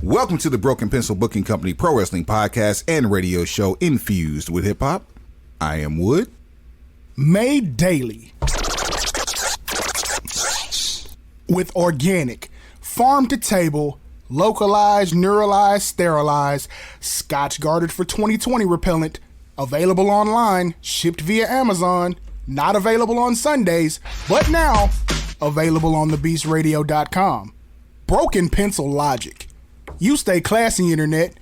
Welcome to the Broken Pencil Booking Company Pro Wrestling Podcast and radio show infused with hip-hop. I am Wood. Made daily with organic, farm-to-table, localized, neuralized, sterilized, Scotch-guarded for 2020 repellent, available online, shipped via Amazon, not available on Sundays, but now available on thebeastradio.com. Broken Pencil Logic. You stay classy, internet.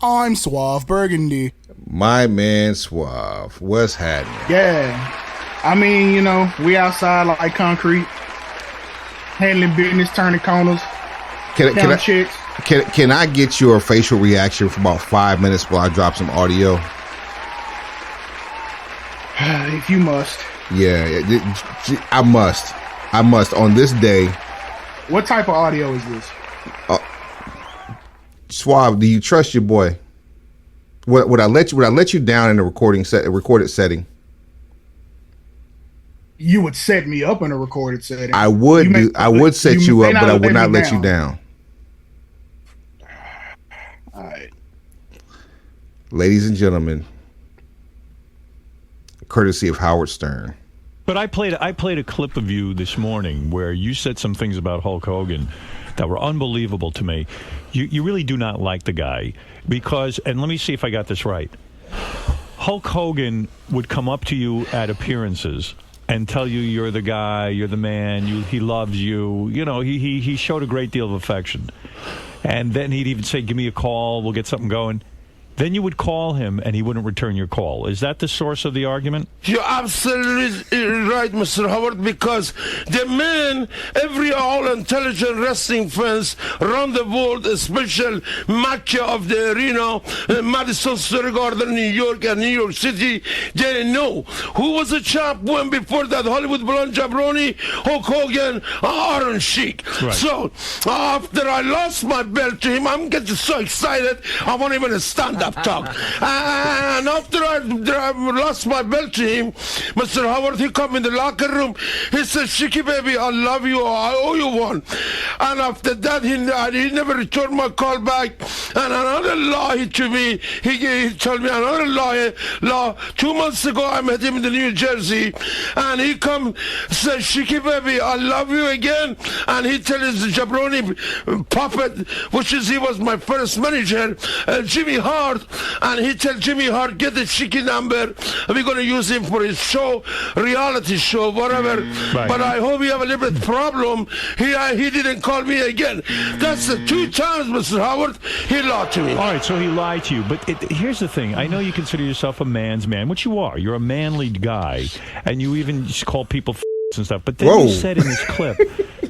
I'm Suave Burgundy. My man Suave. What's happening? Yeah. I mean, you know, we outside like concrete, handling business, turning corners, counting chicks. Can I get your facial reaction for about 5 minutes while I drop some audio? If you must. Yeah, I must. I must on this day. What type of audio is this? Suave, do you trust your boy? Would I let you down in a recorded setting? You would set me up in a recorded setting. I would set you up, but I would not let you down. All right. Ladies and gentlemen, courtesy of Howard Stern. But I played a clip of you this morning where you said some things about Hulk Hogan that were unbelievable to me. You really do not like the guy because, and let me see if I got this right, Hulk Hogan would come up to you at appearances and tell you you're the guy, you're the man, he loves you. You know, he showed a great deal of affection. And then he'd even say, give me a call, we'll get something going. Then you would call him, and he wouldn't return your call. Is that the source of the argument? You're absolutely right, Mr. Howard, because the man, all intelligent wrestling fans around the world, especially match of the arena, Madison Square Garden, New York, and New York City, they know who was the champ when before that Hollywood Blonde Jabroni, Hulk Hogan, Iron Sheik. Right. So after I lost my belt to him, I'm getting so excited, I won't even stand up talk. And after I lost my belt to him, Mr. Howard, he come in the locker room. He said, Sheiky, baby, I love you. I owe you one. And after that, he never returned my call back. And another lie to me, he told me another lie. 2 months ago, I met him in the New Jersey. And he come, said, Sheiky, baby, I love you again. And he tell his jabroni puppet, he was my first manager, Jimmy Hart. And he tell Jimmy Hart, get the Sheiky number. We're going to use him for his show, reality show, whatever. Right. But I hope he have a little bit problem. He didn't call me again. That's the 2 times, Mr. Howard, he lied to me. All right, so he lied to you. But here's the thing. I know you consider yourself a man's man, which you are. You're a manly guy. And you even call people and stuff. But then you said in this clip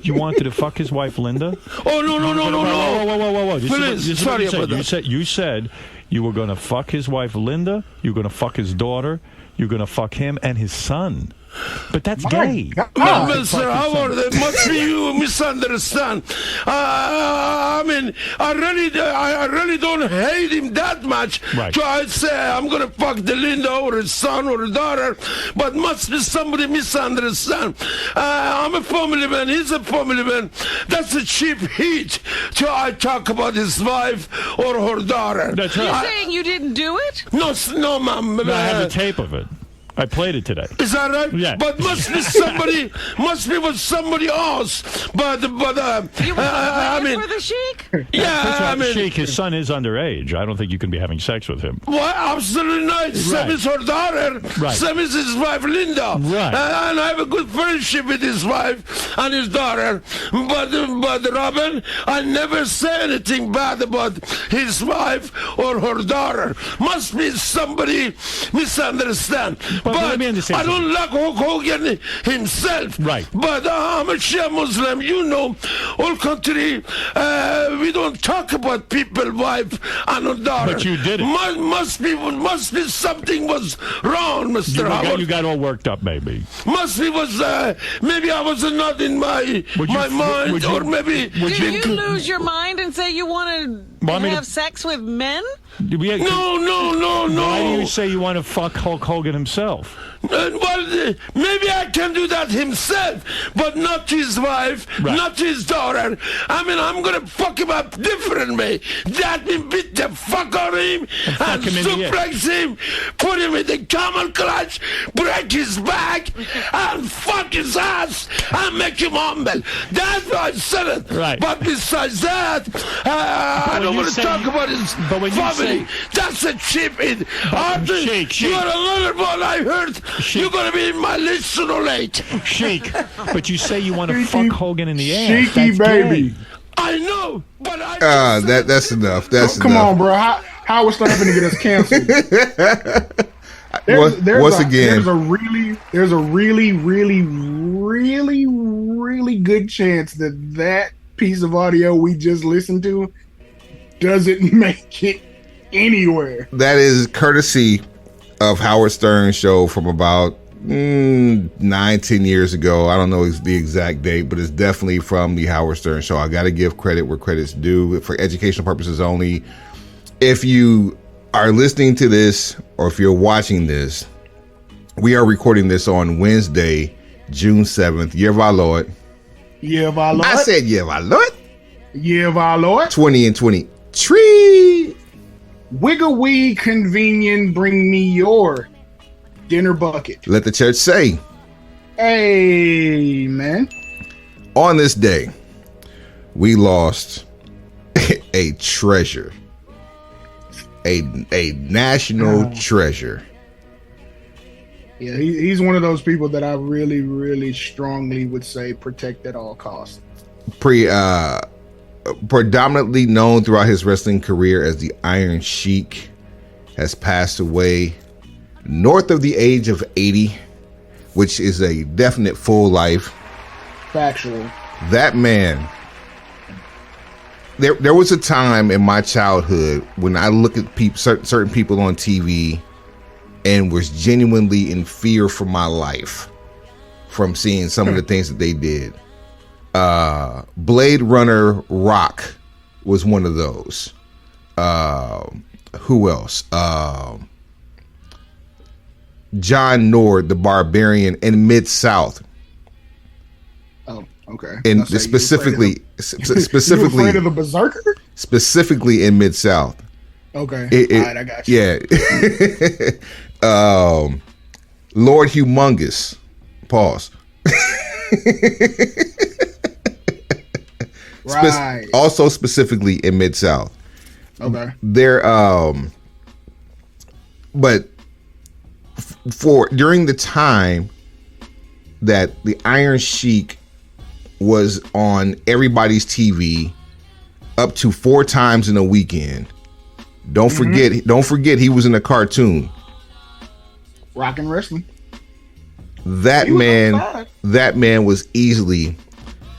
you wanted to fuck his wife, Linda. Oh, no. Whoa. Please, sorry about that. You said you were going to fuck his wife, Linda. You were going to fuck his daughter. You're going to fuck him and his son. But that's gay. Mr. Howard, it must be you misunderstand. I mean, I really don't hate him that much. Right. So I'd say I'm going to fuck the Linda or his son or his daughter, but must be somebody misunderstand. I'm a family man. He's a family man. That's a cheap heat. So I talk about his wife or her daughter. That's right. You're saying you didn't do it? No, ma'am. I have a tape of it. I played it today. Is that right? Yeah. But must be with somebody else. But you I mean, for the Sheik? Yeah, I mean, Sheik, his son is underage. I don't think you can be having sex with him. Well, absolutely not. Right. Sam is her daughter. Right. Sam is his wife, Linda. Right. And I have a good friendship with his wife and his daughter. But Robin, I never say anything bad about his wife or her daughter. Must be somebody misunderstand. But I don't like Hulk Hogan himself. Right. But I'm a Shia Muslim. You know, all country, we don't talk about people, wife, and daughter. But you did it. Must be something was wrong, Mr. Howard. You got all worked up, maybe. Must be maybe I was not in my mind, or maybe. Did you lose your mind and say you want to have sex with men? No. Why do you say you want to fuck Hulk Hogan himself? himself. Well, maybe I can do that himself, but not his wife, not his daughter. I mean, I'm going to fuck him up differently. That means beat the fuck out of him and suplex him, put him in the camel clutch, break his back, and fuck his ass, and make him humble. That's why I said it. Right. But besides that, I don't want to talk about his family. That's a chip in. Shake. You're another one I heard. You're going to be in my list sooner or late. Shake. But you say you want to fuck Hogan in the ass. Sheiky, baby. Gay. I know, but I... that's enough. That's come enough. on, bro. How was starting to get us canceled? There's a really good chance that piece of audio we just listened to doesn't make it anywhere. That is courtesy of Howard Stern's show from about 9-10 years ago. I don't know the exact date, but it's definitely from the Howard Stern show. I got to give credit where credit's due for educational purposes only. If you are listening to this or if you're watching this, we are recording this on Wednesday, June 7th. Year of our Lord. Year of our Lord. I said year of our Lord. Year of our Lord. 20 and 20. Tree. Wiggle wee convenient, bring me your dinner bucket. Let the church say. Amen. On this day, we lost a treasure. A national treasure. Yeah, he's one of those people that I really, really strongly would say protect at all costs. Predominantly known throughout his wrestling career as the Iron Sheik, has passed away north of the age of 80, which is a definite full life. Factual. That man, there was a time in my childhood when I look at certain people on TV and was genuinely in fear for my life from seeing some of the things that they did. Blade Runner Rock was one of those. Who else? John Nord, the Barbarian in Mid-South. Oh, okay. And specifically, you afraid of the Berserker? Specifically in Mid-South. Okay. All right, I got you. Yeah. Lord Humongous. Pause. Right. Also specifically in Mid-South. Okay. There, but for during the time that the Iron Sheik was on everybody's TV up to 4 times in a weekend. Don't forget he was in a cartoon. Rock and wrestling. That man was easily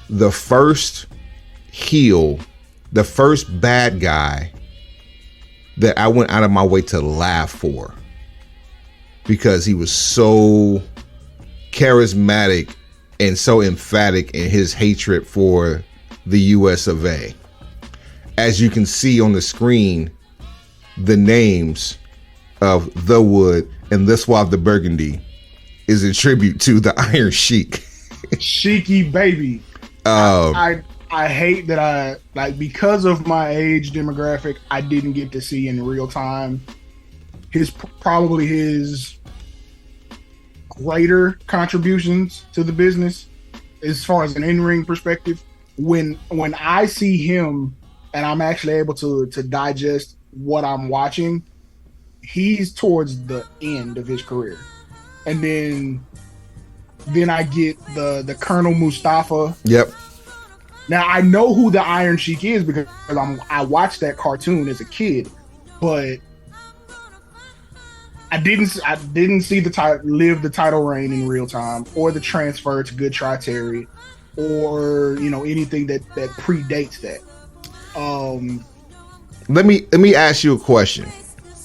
the first heel, the first bad guy that I went out of my way to laugh for, because he was so charismatic and so emphatic in his hatred for the US of A. As you can see on the screen, the names of The Wood and The Suave the Burgundy is a tribute to the Iron Sheik. Sheiky, baby. I hate that because of my age demographic, I didn't get to see in real time probably his greater contributions to the business as far as an in-ring perspective. When I see him and I'm actually able to digest what I'm watching, he's towards the end of his career. And then I get the Colonel Mustafa. Yep. Now I know who the Iron Sheik is because I watched that cartoon as a kid, but I didn't see the title reign in real time, or the transfer to Good Try Terry, or anything that predates that. Let me ask you a question.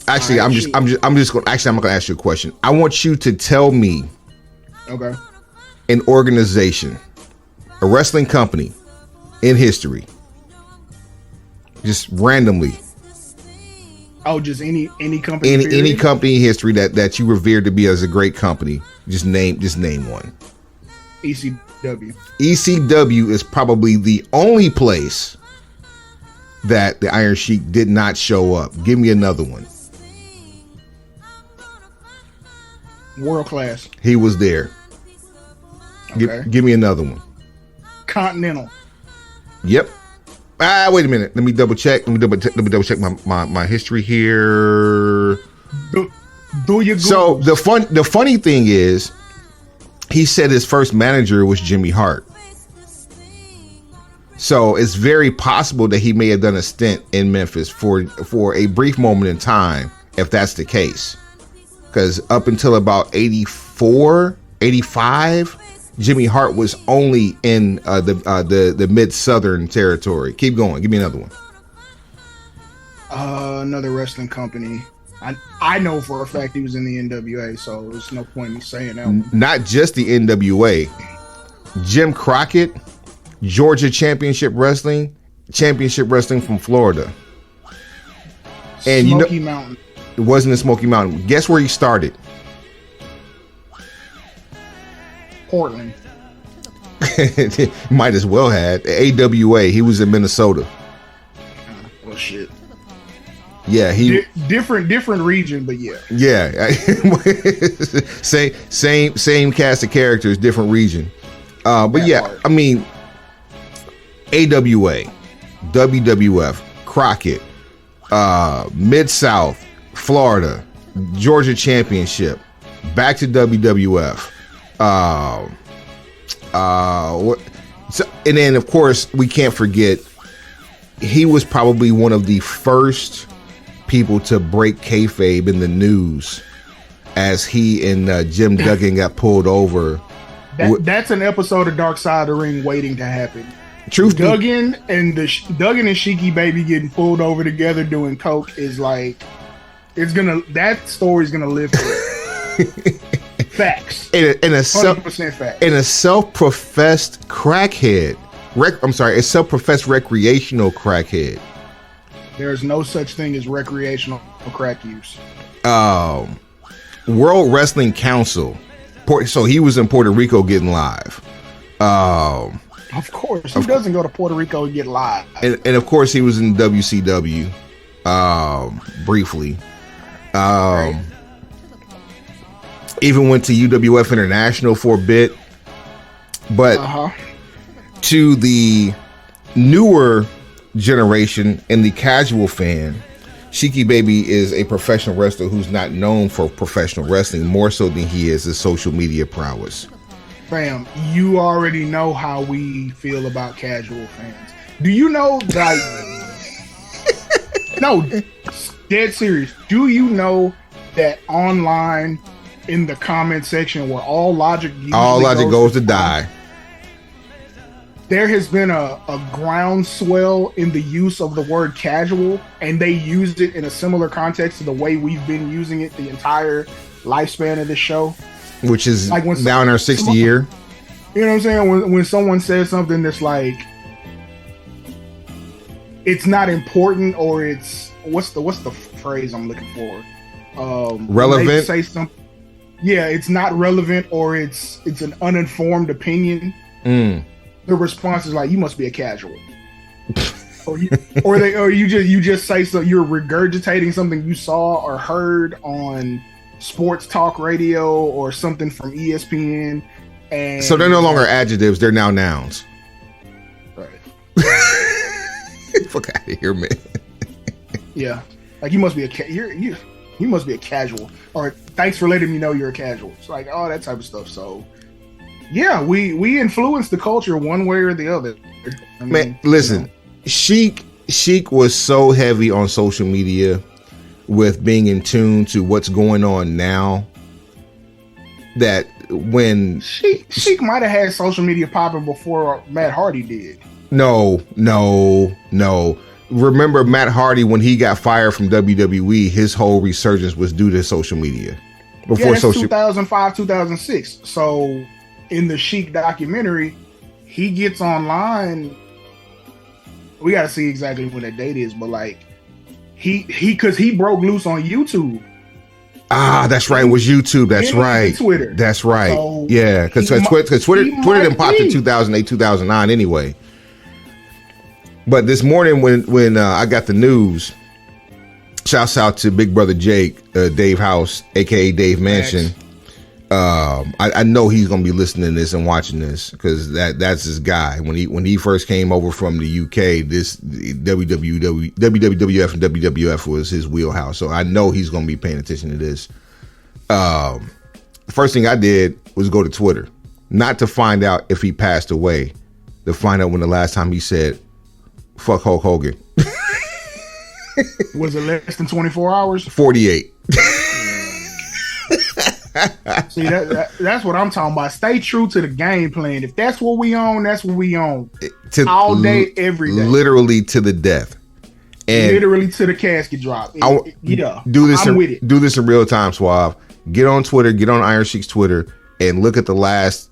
Actually, I'm not going to ask you a question. I want you to tell me, okay, an organization, a wrestling company in history, just randomly. Oh, just any company. Any company in history that you revere to be as a great company. Just name one. ECW. ECW is probably the only place that the Iron Sheik did not show up. Give me another one. World Class. He was there. Okay. Give me another one. Continental. Yep. Wait a minute. Let me double check. Let me double check my history here. Do your So the funny thing is, he said his first manager was Jimmy Hart. So it's very possible that he may have done a stint in Memphis for a brief moment in time, if that's the case. Because up until about 84, 85, Jimmy Hart was only in the mid-southern territory. Keep going. Give me another one. Another wrestling company. I know for a fact he was in the NWA, so there's no point in me saying that one. Not just the NWA. Jim Crockett, Georgia Championship Wrestling from Florida. And Smoky Mountain. It wasn't in Smoky Mountain. Guess where he started? Portland. Might as well had. AWA. He was in Minnesota. Well, shit. Yeah, he different region, but yeah. Yeah. same cast of characters, different region. But yeah, part. I mean, AWA, WWF, Crockett, Mid-South, Florida, Georgia Championship, back to WWF. And then of course we can't forget he was probably one of the first people to break kayfabe in the news as he and Jim Duggan got pulled over. That's an episode of Dark Side of the Ring waiting to happen. Duggan and Sheiky baby getting pulled over together doing coke is like that story's gonna live forever. Facts. In a 100% facts. In a self-professed crackhead. A self-professed recreational crackhead. There's no such thing as recreational crack use. World Wrestling Council. So he was in Puerto Rico getting live. Of course. Who doesn't go to Puerto Rico and get live? And of course he was in WCW briefly. Right. Even went to UWF International for a bit. But to the newer generation and the casual fan, Sheiky Baby is a professional wrestler who's not known for professional wrestling more so than he is his social media prowess. Fam, you already know how we feel about casual fans. Do you know no, dead serious. Do you know that online in the comment section where all logic goes to die, there has been a groundswell in the use of the word casual, and they used it in a similar context to the way we've been using it the entire lifespan of this show, which is like now in our 60th year. You know what I'm saying? When someone says something that's like, it's not important, or it's what's the phrase I'm looking for? Relevant. Say something. Yeah, it's not relevant, or it's an uninformed opinion. The response is like, you must be a casual. or you just say so, you're regurgitating something you saw or heard on sports talk radio or something from ESPN. And so they're no longer adjectives, they're now nouns. Right. Fuck out of here, man. Yeah. Like, you must be you must be a casual, or thanks for letting me know you're a casual. It's like all that type of stuff. So yeah, we influence the culture one way or the other. I mean, man, listen, Sheik was so heavy on social media with being in tune to what's going on now that when Sheik might have had social media popping before Matt Hardy did. No. Remember Matt Hardy, when he got fired from WWE, his whole resurgence was due to social media. Before 2005, 2006. So in the Sheik documentary, he gets online. We got to see exactly when that date is, but like because he broke loose on YouTube. Ah, that's right. It was YouTube. That's right. Twitter. That's right. So yeah, because Twitter didn't pop in 2008, 2009 anyway. But this morning when I got the news, shouts out to Big Brother Jake, Dave House, aka Dave Mansion. I know he's gonna be listening to this and watching this because that's his guy. When he first came over from the UK, this WWF and WWF was his wheelhouse. So I know he's gonna be paying attention to this. The first thing I did was go to Twitter, not to find out if he passed away, to find out when the last time he said "fuck Hulk Hogan." Was it less than 24 hours? 48. See, that's what I'm talking about. Stay true to the game plan. If that's what we own, that's what we own. All day, every day. Literally to the death. And literally to the casket drop. Yeah. Do this with it. Do this in real time, Suave. Get on Twitter, get on Iron Sheik's Twitter, and look at the last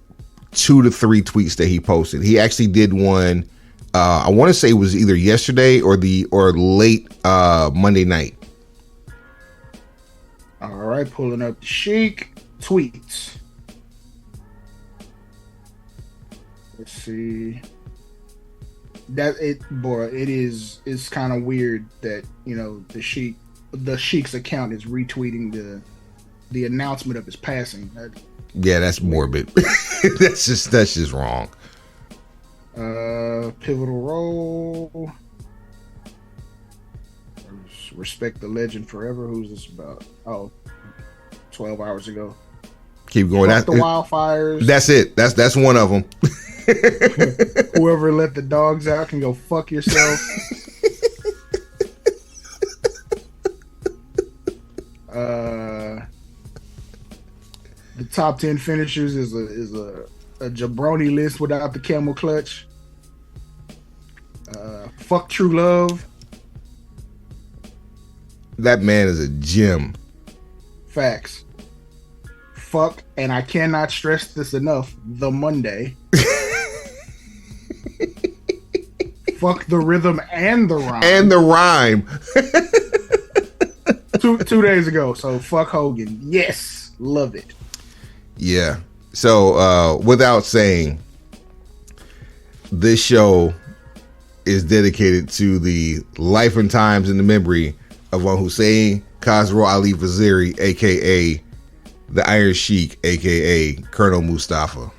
2 to 3 tweets that he posted. He actually did one, I want to say it was either yesterday or late Monday night. All right, pulling up the Sheik tweets. Let's see. It's kind of weird that, you know, the Sheik's account is retweeting the announcement of his passing. Yeah, that's morbid. that's just wrong. Pivotal role. Respect the legend forever. Who's this about? Oh, 12 hours ago. Keep going. That's the wildfires. That's it. That's one of them. Whoever let the dogs out can go fuck yourself. The top 10 finishers is a jabroni list without the camel clutch. Fuck true love. That man is a gem. Facts. Fuck, and I cannot stress this enough, the Monday. Fuck the rhythm and the rhyme. And the rhyme. 2 days ago, so fuck Hogan. Yes, love it. Yeah. So, without saying, this show is dedicated to the life and times and the memory of one Hussein Khosrow Ali Vaziri, aka the Iron Sheik, aka Colonel Mustafa.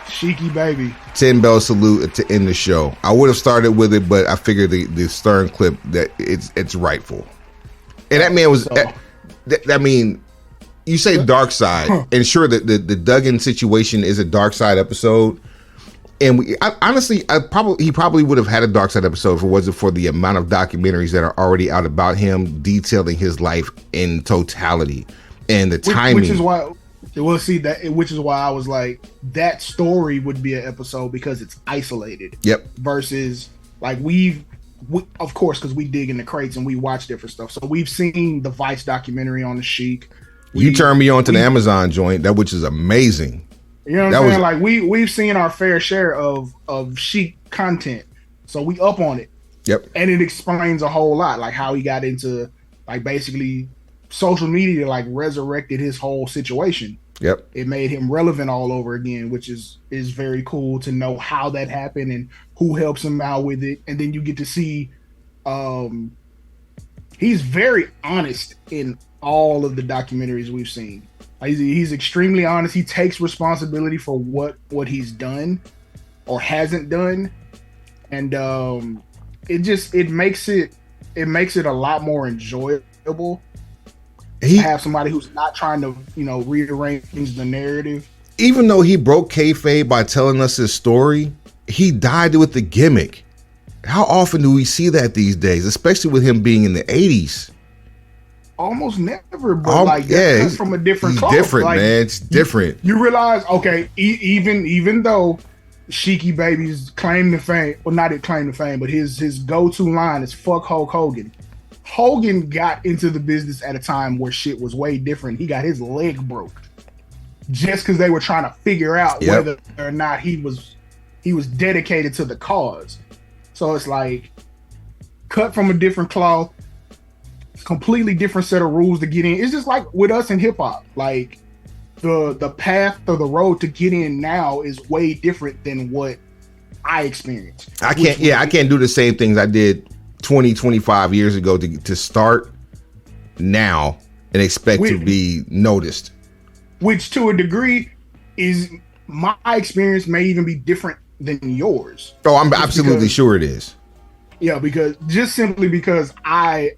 Sheiky baby. 10 bell salute to end the show. I would have started with it, but I figured the Stern clip that it's rightful. And that man was. I mean, you say dark side, and sure that the Duggan situation is a dark side episode. And he probably would have had a dark side episode if it wasn't for the amount of documentaries that are already out about him, detailing his life in totality and the timing. Which is why I was like, that story would be an episode because it's isolated. Yep. Versus like we of course, because we dig in the crates and we watch different stuff. So we've seen the Vice documentary on the Sheik. You turned me on to the Amazon joint, which is amazing. You know what I'm saying? Like we've seen our fair share of Sheik content, so we up on it. Yep. And it explains a whole lot, like how he got into like basically social media, like resurrected his whole situation. Yep. It made him relevant all over again, which is very cool to know how that happened and who helps him out with it. And then you get to see, he's very honest in all of the documentaries we've seen. He's extremely honest. He takes responsibility for what he's done or hasn't done, and it makes it a lot more enjoyable to have somebody who's not trying to rearrange the narrative. Even though he broke kayfabe by telling us his story, he died with the gimmick. How often do we see that these days, especially with him being in the 80s? Almost never, but that's from a different cloth. Different, man. It's different. You realize, okay, even though Sheiky Baby's claim to fame, well, not his claim to fame, but his go-to line is "fuck Hulk Hogan." Hogan got into the business at a time where shit was way different. He got his leg broke just because they were trying to figure out whether or not he was dedicated to the cause. So it's like cut from a different cloth. completely different set of rules to get in. It's just like with us in hip hop. Like the path or the road to get in now is way different than what I experienced. I can't do the same things I did 20, 25 years ago to start now and expect to be noticed. Which to a degree is my experience may even be different than yours. Oh, I'm absolutely sure it is. Yeah, because I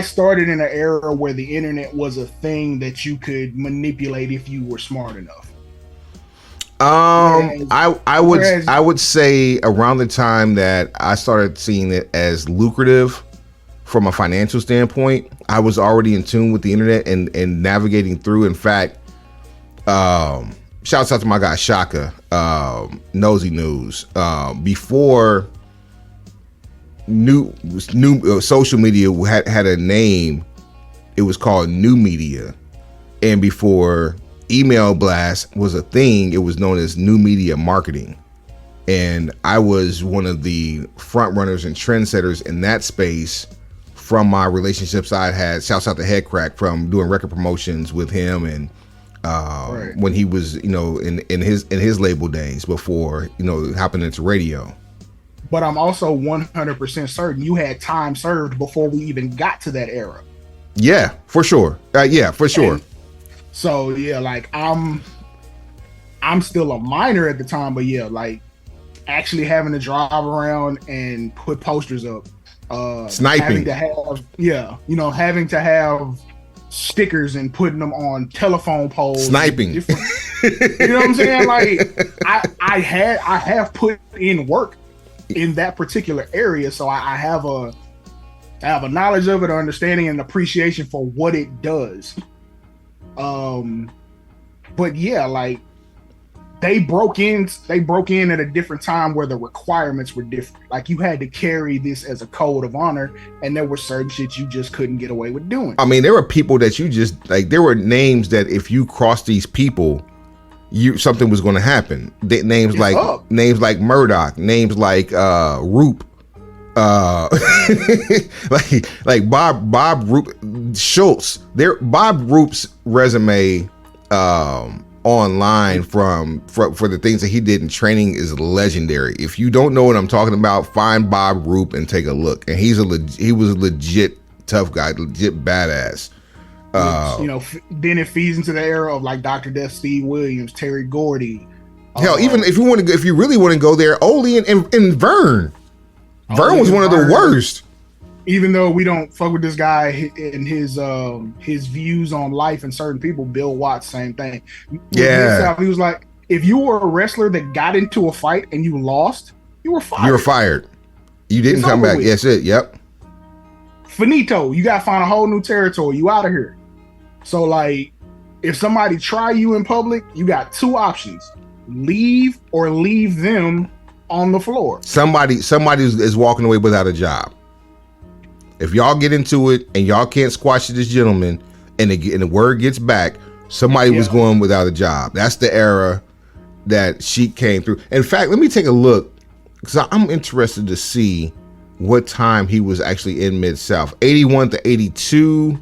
started in an era where the internet was a thing that you could manipulate if you were smart enough. I would say around the time that I started seeing it as lucrative from a financial standpoint, I was already in tune with the internet and navigating through. In fact, shouts out to my guy Shaka, Nosy News. Before new social media had a name, it was called New Media, and before email blast was a thing, it was known as New Media Marketing. And I was one of the front runners and trendsetters in that space from my relationships I had. Shouts out to Headcrack from doing record promotions with him, and when he was, in his label days before, hopping into radio. But I'm also 100% certain you had time served before we even got to that era. Yeah, for sure. And so yeah, like I'm still a minor at the time, but yeah, like actually having to drive around and put posters up, sniping, having to have stickers and putting them on telephone poles, sniping. You know what I'm saying? Like I have put in work in that particular area, so I have a knowledge of it, an understanding and appreciation for what it does. But yeah, like they broke in at a different time where the requirements were different. Like you had to carry this as a code of honor, and there were certain shit you just couldn't get away with doing. I mean, there were people that you just like. There were names that if you crossed these people, something was going to happen. Names like Murdoch, names like Roop, like Bob Roop, Schultz. Bob Roop's resume online for the things that he did in training is legendary. If you don't know what I'm talking about, find Bob Roop and take a look. And he was a legit tough guy, legit badass. Then it feeds into the era of like Dr. Death, Steve Williams, Terry Gordy. Hell, even if you really want to go there, Ole and Vern. Vern was one of the worst. Even though we don't fuck with this guy and his views on life and certain people, Bill Watts, same thing. Yeah, he was like, if you were a wrestler that got into a fight and you lost, you were fired. You were fired. You didn't come back. Yes, it. Yep. Finito. You gotta find a whole new territory. You out of here. So like, if somebody try you in public, you got two options: leave or leave them on the floor. Somebody is walking away without a job. If y'all get into it and y'all can't squash this gentleman, and the word gets back, somebody was going without a job. That's the era that Sheik came through. In fact, let me take a look, because I'm interested to see what time he was actually in Mid-South. 81 to 82.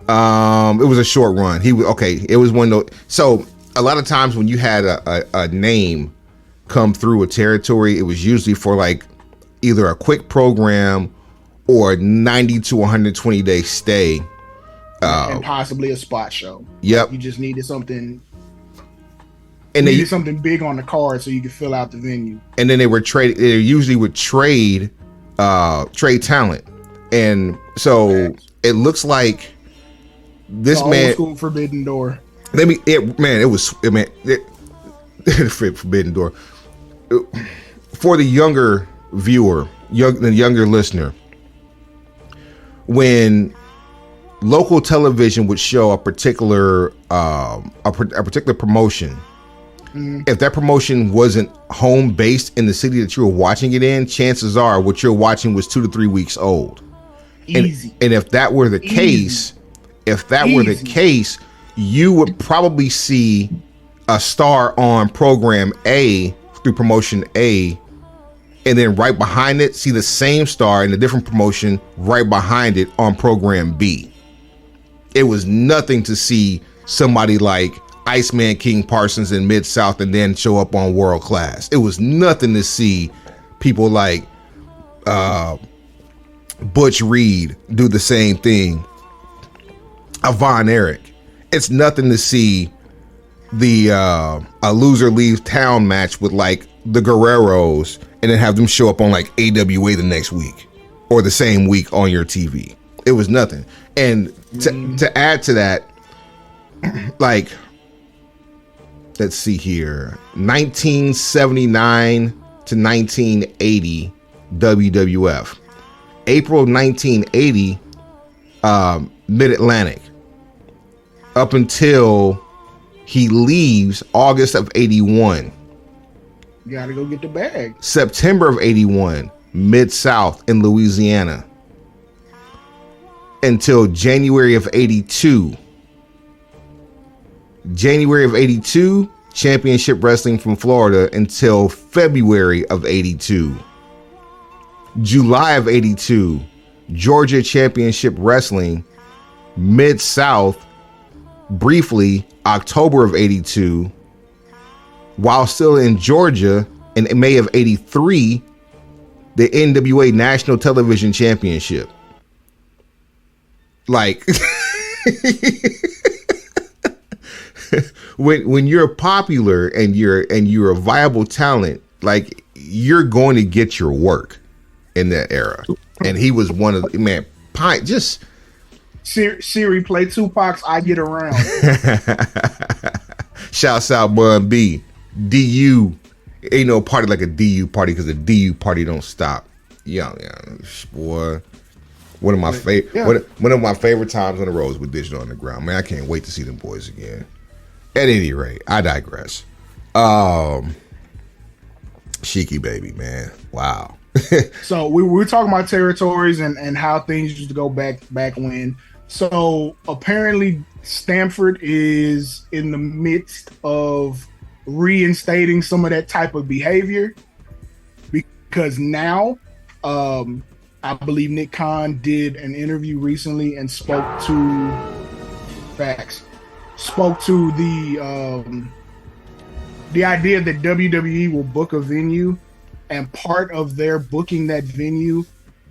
It was a short run. It was one of those. So a lot of times when you had a name come through a territory, it was usually for like either a quick program or 90 to 120 day stay, and possibly a spot show. Yep. You just needed something, and something big on the card so you could fill out the venue. And then they usually would trade talent, and so it looks like this man, old school Forbidden Door. It was Forbidden Door for the younger viewer, the younger listener. When local television would show a particular promotion, if that promotion wasn't home based in the city that you were watching it in, chances are what you're watching was 2 to 3 weeks old. Easy. And if that were the case, you would probably see a star on program A through promotion A and then right behind it, see the same star in a different promotion right behind it on program B. It was nothing to see somebody like Iceman King Parsons in Mid-South and then show up on World Class. It was nothing to see people like Butch Reed do the same thing. Von Erich. It's nothing to see the a loser leaves town match with like the Guerreros and then have them show up on like AWA the next week or the same week on your TV. It was nothing. And to add to that, like, let's see here, 1979 to 1980 WWF. April 1980, Mid-Atlantic. Up until he leaves August of 81. You gotta go get the bag. September of 81, Mid-South in Louisiana. Until January of 82. January of 82, Championship Wrestling from Florida until February of 82. July of 82, Georgia Championship Wrestling, Mid-South, briefly October of 82. While still in Georgia, in May of 83, the NWA National Television Championship. Like, when you're popular and you're a viable talent, like, you're going to get your work in that era. And he was one of the, man, just Siri, play Tupac's I Get Around. Shouts out Bun B. DU. Ain't no party like a DU party because the DU party don't stop. Yeah, boy. One of my favorite times on the road with Digital Underground. Man, I can't wait to see them boys again. At any rate, I digress. Sheiky baby, man. Wow. So we were talking about territories and how things used to go back when. So apparently Stamford is in the midst of reinstating some of that type of behavior because now I believe Nick Khan did an interview recently and spoke to the idea that WWE will book a venue, and part of their booking that venue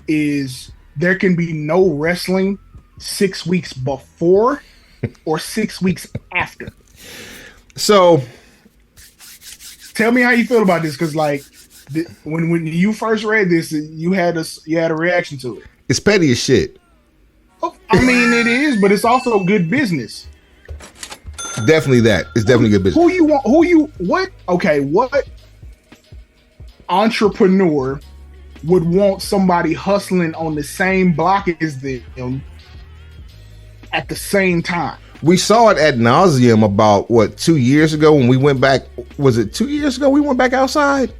is there can be no wrestling 6 weeks before or 6 weeks after. So tell me how you feel about this, because like when you first read this, you had a reaction to it. It's petty as shit. Oh, I mean, it is, but it's also good business. Definitely that. It's definitely good business. What entrepreneur would want somebody hustling on the same block as them at the same time? We saw it ad nauseum about 2 years ago when we went back. Was it 2 years ago we went back outside?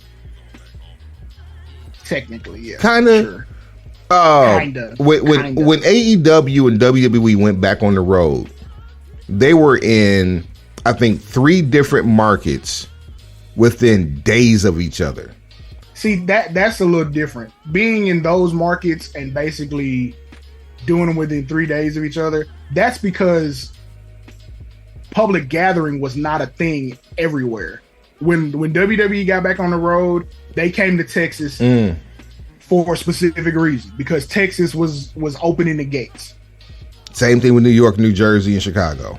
Technically, yeah. Kind of. Sure. When AEW and WWE went back on the road, they were in, I think, 3 different markets within days of each other. See, that's a little different. Being in those markets and basically doing them within 3 days of each other, that's because public gathering was not a thing everywhere. When WWE got back on the road, they came to Texas for a specific reason, because Texas was opening the gates. Same thing with New York, New Jersey, and Chicago.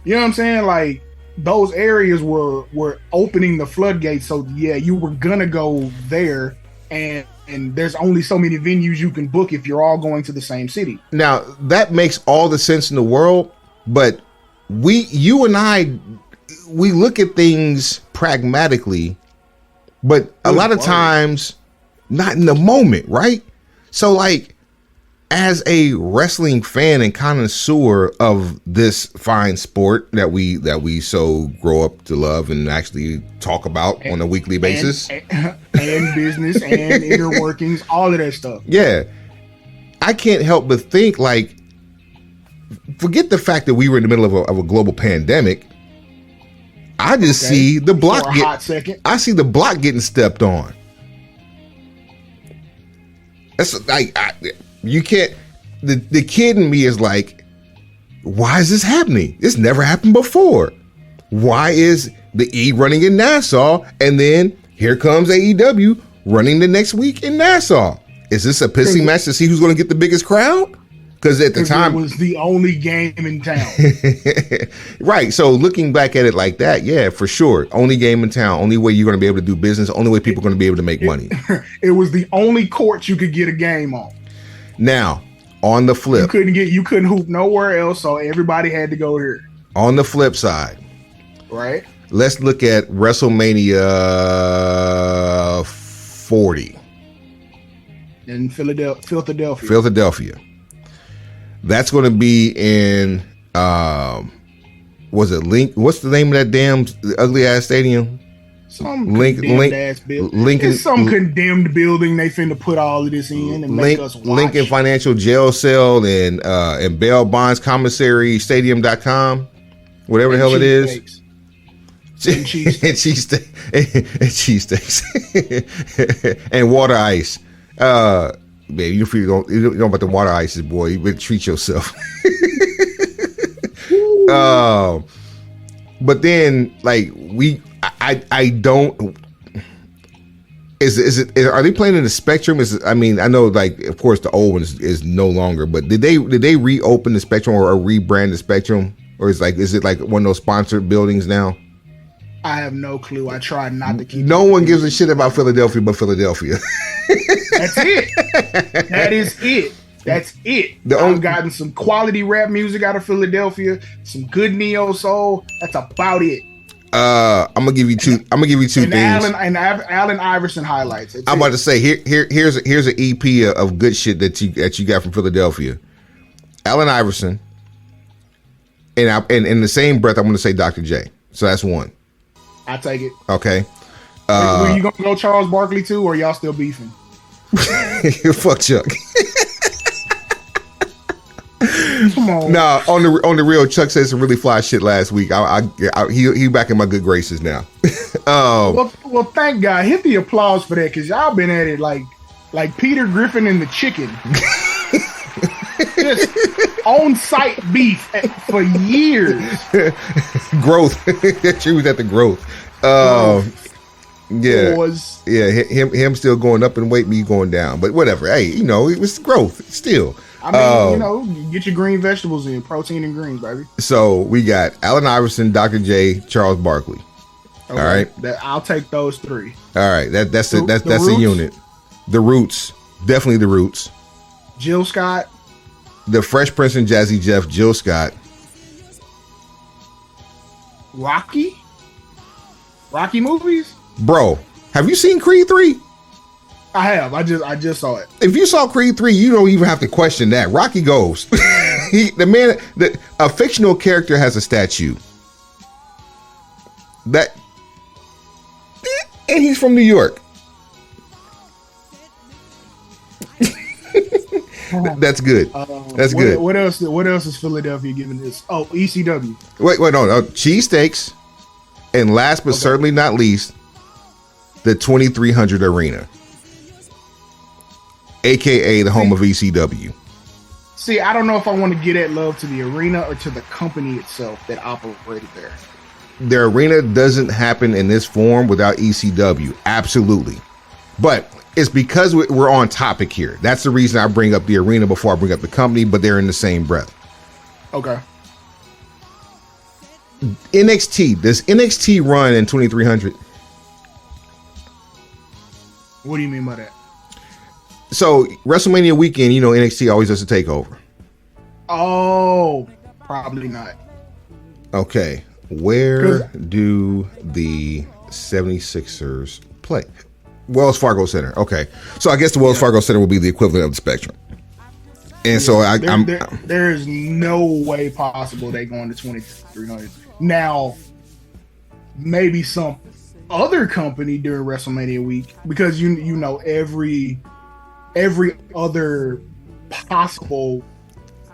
You know what I'm saying? Like, those areas were opening the floodgates. So yeah, you were gonna go there, and there's only so many venues you can book if you're all going to the same city. Now that makes all the sense in the world, but you and I look at things pragmatically, but a lot of times not in the moment, right? So like, as a wrestling fan and connoisseur of this fine sport that we so grow up to love and actually talk about on a weekly basis, and business and inner workings, all of that stuff. Yeah, I can't help but think, like, forget the fact that we were in the middle of a global pandemic. I just see the block. For a hot second. I see the block getting stepped on. That's like you can't. The kid in me is like, why is this happening? This never happened before. Why is the E running in Nassau, and then here comes AEW running the next week in Nassau? Is this a pissing match to see who's going to get the biggest crowd? Because at the time it was the only game in town. Right. So looking back at it like that, yeah, for sure. Only game in town. Only way you're going to be able to do business. Only way people are going to be able to make money. It was the only court you could get a game on. Now, on the flip, you couldn't hoop nowhere else, so everybody had to go here. On the flip side, right? Let's look at WrestleMania 40 in Philadelphia. Philadelphia. That's going to be in, was it Link? What's the name of that damn ugly ass stadium? Some condemned ass building. It's some condemned building they finna put all of this in and make us watch. Lincoln Financial Jail Cell and Bail Bonds Commissary Stadium.com. Whatever the hell it is. And cheesesteaks. And water ice. Man, you don't know about the water ices, boy. You better treat yourself. But then, like, I don't. Is it? Are they playing in the Spectrum? I mean, I know, like, of course, the old one is no longer. But did they reopen the Spectrum or rebrand the Spectrum, or is it like one of those sponsored buildings now? I have no clue. I tried not to keep. No one gives a shit about Philadelphia but Philadelphia. That's it. That is it. That's it. I've gotten some quality rap music out of Philadelphia, some good neo soul. That's about it. I'm gonna give you two. I'm gonna give you two things. Allen Iverson highlights. I'm about to say here's an EP of good shit that you got from Philadelphia. Allen Iverson, and in the same breath, I'm gonna say Dr. J. So that's one. I take it. Okay. Were you gonna go Charles Barkley too, or y'all still beefing? Fuck Chuck. Come on. Nah, on the real, Chuck said some really fly shit last week. He back in my good graces now. Well, thank God. Hit the applause for that, because y'all been at it like Peter Griffin and the chicken. Just on-site beef for years. Growth. She was at the growth. Yeah, him still going up in weight, me going down. But whatever. Hey, it was growth still. I mean, get your green vegetables in, protein and greens, baby. So we got Allen Iverson, Dr. J, Charles Barkley. Okay. All right, I'll take those three. All right, that's a unit. The Roots, definitely the Roots. Jill Scott, the Fresh Prince and Jazzy Jeff, Jill Scott. Rocky movies. Bro, have you seen Creed 3? I have. I just saw it. If you saw Creed 3, you don't even have to question that. Rocky goes. A fictional character has a statue. And he's from New York. That's good. That's good. What else is Philadelphia giving this? Oh, ECW. Wait, no. Cheesesteaks. And last but certainly not least, the 2300 Arena. AKA the home of ECW. See, I don't know if I want to give that love to the arena or to the company itself that operated there. The arena doesn't happen in this form without ECW. Absolutely. But it's because we're on topic here. That's the reason I bring up the arena before I bring up the company, but they're in the same breath. Okay. NXT. Does NXT run in 2300? What do you mean by that? So WrestleMania weekend, NXT always does a takeover. Oh, probably not. Okay. Where do the 76ers play? Wells Fargo Center. Okay. So I guess the Wells Fargo Center will be the equivalent of the Spectrum. And so there is no way possible they go into 2300. Now, maybe some other company during WrestleMania week, because every other possible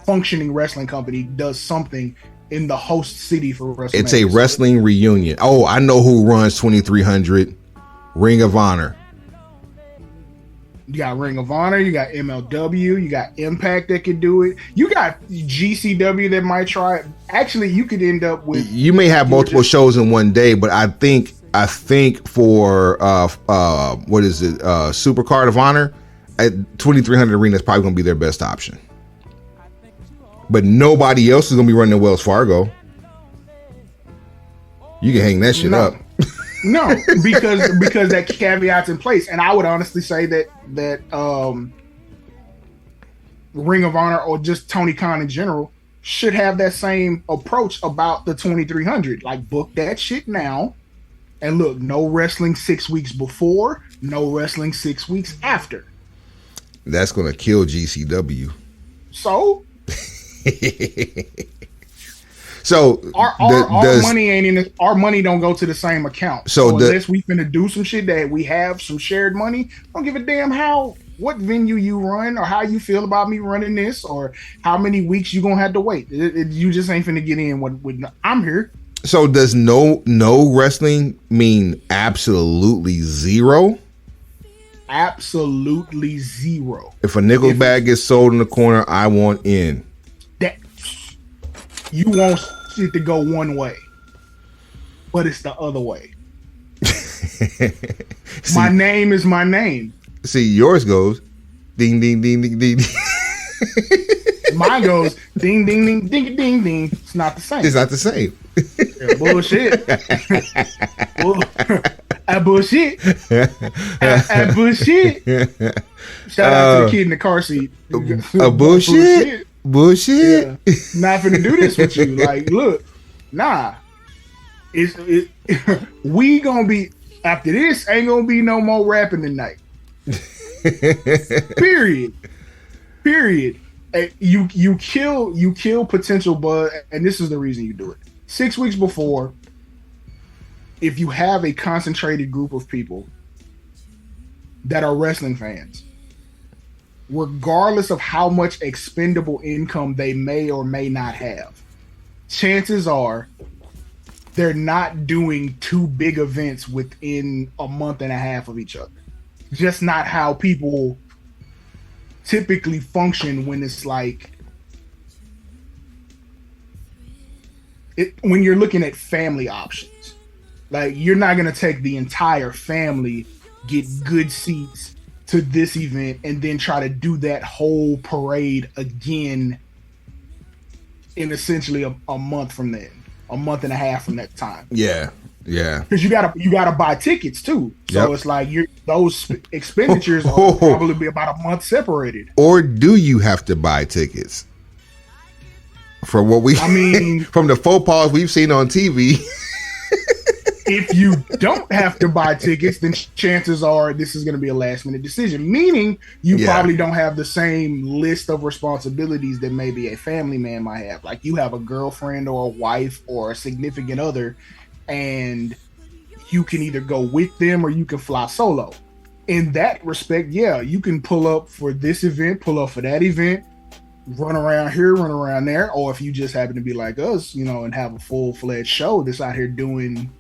functioning wrestling company does something in the host city for WrestleMania. It's a wrestling reunion. Oh, I know who runs 2300. Ring of Honor. You got Ring of Honor, you got MLW, you got Impact that could do it. You got GCW that might try it. Actually, you could end up with. You may have multiple shows in one day, but I think for what is it? Super Card of Honor at 2300 Arena is probably going to be their best option. But nobody else is going to be running the Wells Fargo. You can hang that shit up. No, because that caveat's in place, and I would honestly say that Ring of Honor or just Tony Khan in general should have that same approach about the 2300. Like, book that shit now, and look, no wrestling 6 weeks before, no wrestling 6 weeks after. That's gonna kill GCW. So. So our money ain't in the, our money don't go to the same account. So unless we finna do some shit that we have some shared money, don't give a damn what venue you run or how you feel about me running this or how many weeks you gonna have to wait. You just ain't finna get in with I'm here. So does no wrestling mean absolutely zero? Absolutely zero. If a nickel bag gets sold in the corner, I want in. That you want it to go one way, but it's the other way. My name is my name. See, yours goes ding ding ding ding ding. Mine goes ding ding ding ding ding ding. It's not the same. It's not the same. Yeah, bullshit. Bullshit. Bullshit. Shout out to the kid in the car seat. Bullshit. Bullshit. Yeah. Not finna do this with you. Like, look, nah. We gonna be after this. Ain't gonna be no more rapping tonight. Period. You kill potential buzz, and this is the reason you do it. 6 weeks before, if you have a concentrated group of people that are wrestling fans, regardless of how much expendable income they may or may not have, chances are they're not doing two big events within a month and a half of each other. Just not how people typically function when it's like when you're looking at family options. Like, you're not going to take the entire family, get good seats to this event, and then try to do that whole parade again in essentially a month from then, a month and a half from that time. Yeah. Because you gotta buy tickets too. So It's like those expenditures are probably be about a month separated. Or do you have to buy tickets? From what from the faux pas we've seen on TV. If you don't have to buy tickets, then chances are this is going to be a last minute decision, meaning you probably don't have the same list of responsibilities that maybe a family man might have. Like, you have a girlfriend or a wife or a significant other, and you can either go with them or you can fly solo. In that respect, you can pull up for this event, pull up for that event, run around here, run around there. Or if you just happen to be like us, and have a full-fledged show that's out here doing,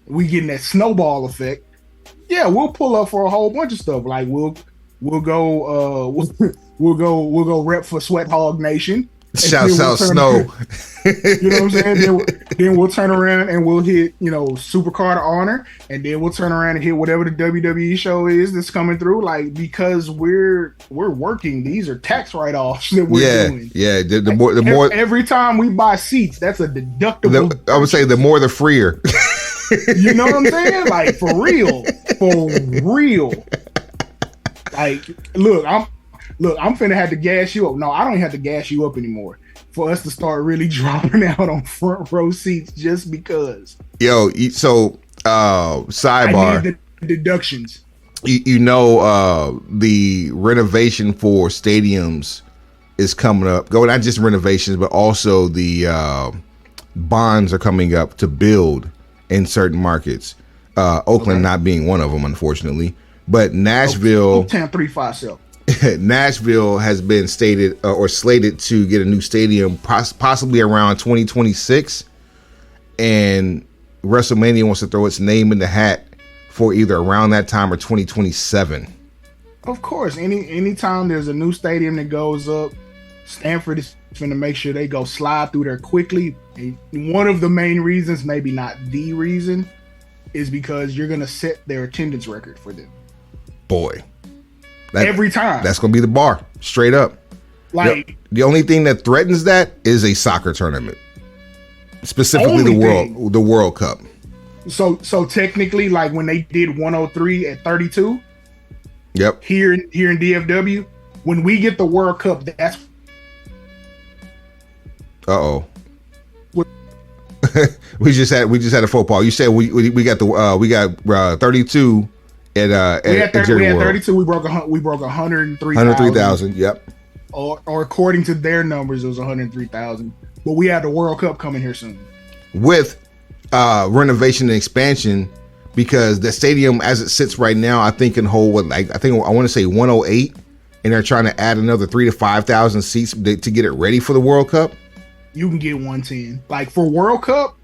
we getting that snowball effect. Yeah, we'll pull up for a whole bunch of stuff. Like, we'll go rep for Sweat Hog Nation. Shouts out Snow. You know what I'm saying? Then we'll turn around and we'll hit, Super Card of Honor, and then we'll turn around and hit whatever the WWE show is that's coming through. Like, because we're working, these are tax write-offs that we're doing. Yeah. The more every time we buy seats, that's a deductible. I would say the more the freer. You know what I'm saying? Like, for real. Like, look, I'm finna have to gas you up. No, I don't even have to gas you up anymore for us to start really dropping out on front row seats just because. Yo, so sidebar. I need the deductions. The renovation for stadiums is coming up. Not just renovations, but also the bonds are coming up to build in certain markets. Oakland not being one of them, unfortunately. But Nashville. 10-3-5-7. Nashville has been stated or slated to get a new stadium possibly around 2026, and WrestleMania wants to throw its name in the hat for either around that time or 2027. Of course, anytime there's a new stadium that goes up, Stanford is going to make sure they go slide through there quickly. And one of the main reasons, maybe not the reason, is because you're going to set their attendance record for them. Boy. Every time. That's going to be the bar, straight up. Like the only thing that threatens that is a soccer tournament. Specifically the World Cup. So technically, like when they did 103 at 32, yep. Here in DFW, when we get the World Cup, that's we just had a football. You said we got 32 at we had 32. We broke 103,000. 103,000. Yep. Or according to their numbers, it was 103,000. But we had the World Cup coming here soon with renovation and expansion, because the stadium as it sits right now, I think can hold I want to say 108, and they're trying to add another 3,000 to 5,000 seats to get it ready for the World Cup. You can get 110. Like for World Cup,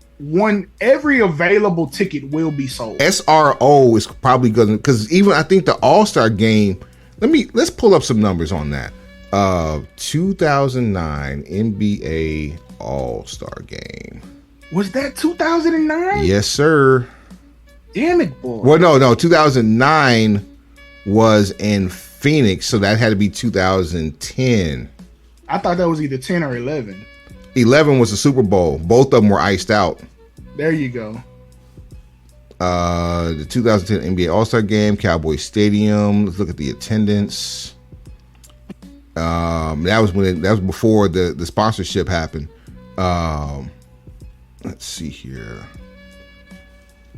every available ticket will be sold. SRO is probably going to, because even I think the All-Star game. Let's pull up some numbers on that. 2009 NBA All-Star game. Was that 2009? Yes, sir. Damn it, boy. Well, no. 2009 was in Phoenix, so that had to be 2010. I thought that was either 10 or 11. 11 was the Super Bowl. Both of them were iced out. There you go. The 2010 NBA All-Star game, Cowboys Stadium. Let's look at the attendance. That was before the sponsorship happened. Let's see here.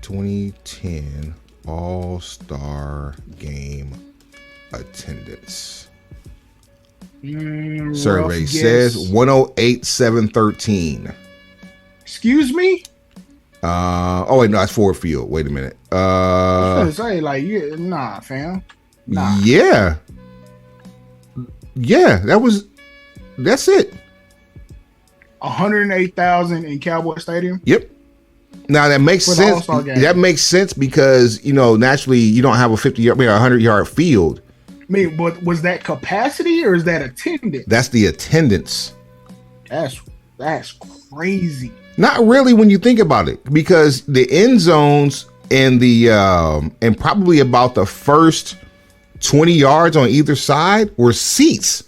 2010 All-Star game attendance. Survey says 108,713. Excuse me? Oh wait, no, that's Ford Field. Wait a minute. I was gonna say, like, yeah, nah, fam. Nah. Yeah, that's it. 108,000 in Cowboy Stadium. Yep. Now that makes sense. That makes sense because naturally you don't have a 100-yard field. I mean, but was that capacity or is that attendance? That's the attendance. That's crazy. Not really when you think about it, because the end zones and and probably about the first 20 yards on either side were seats.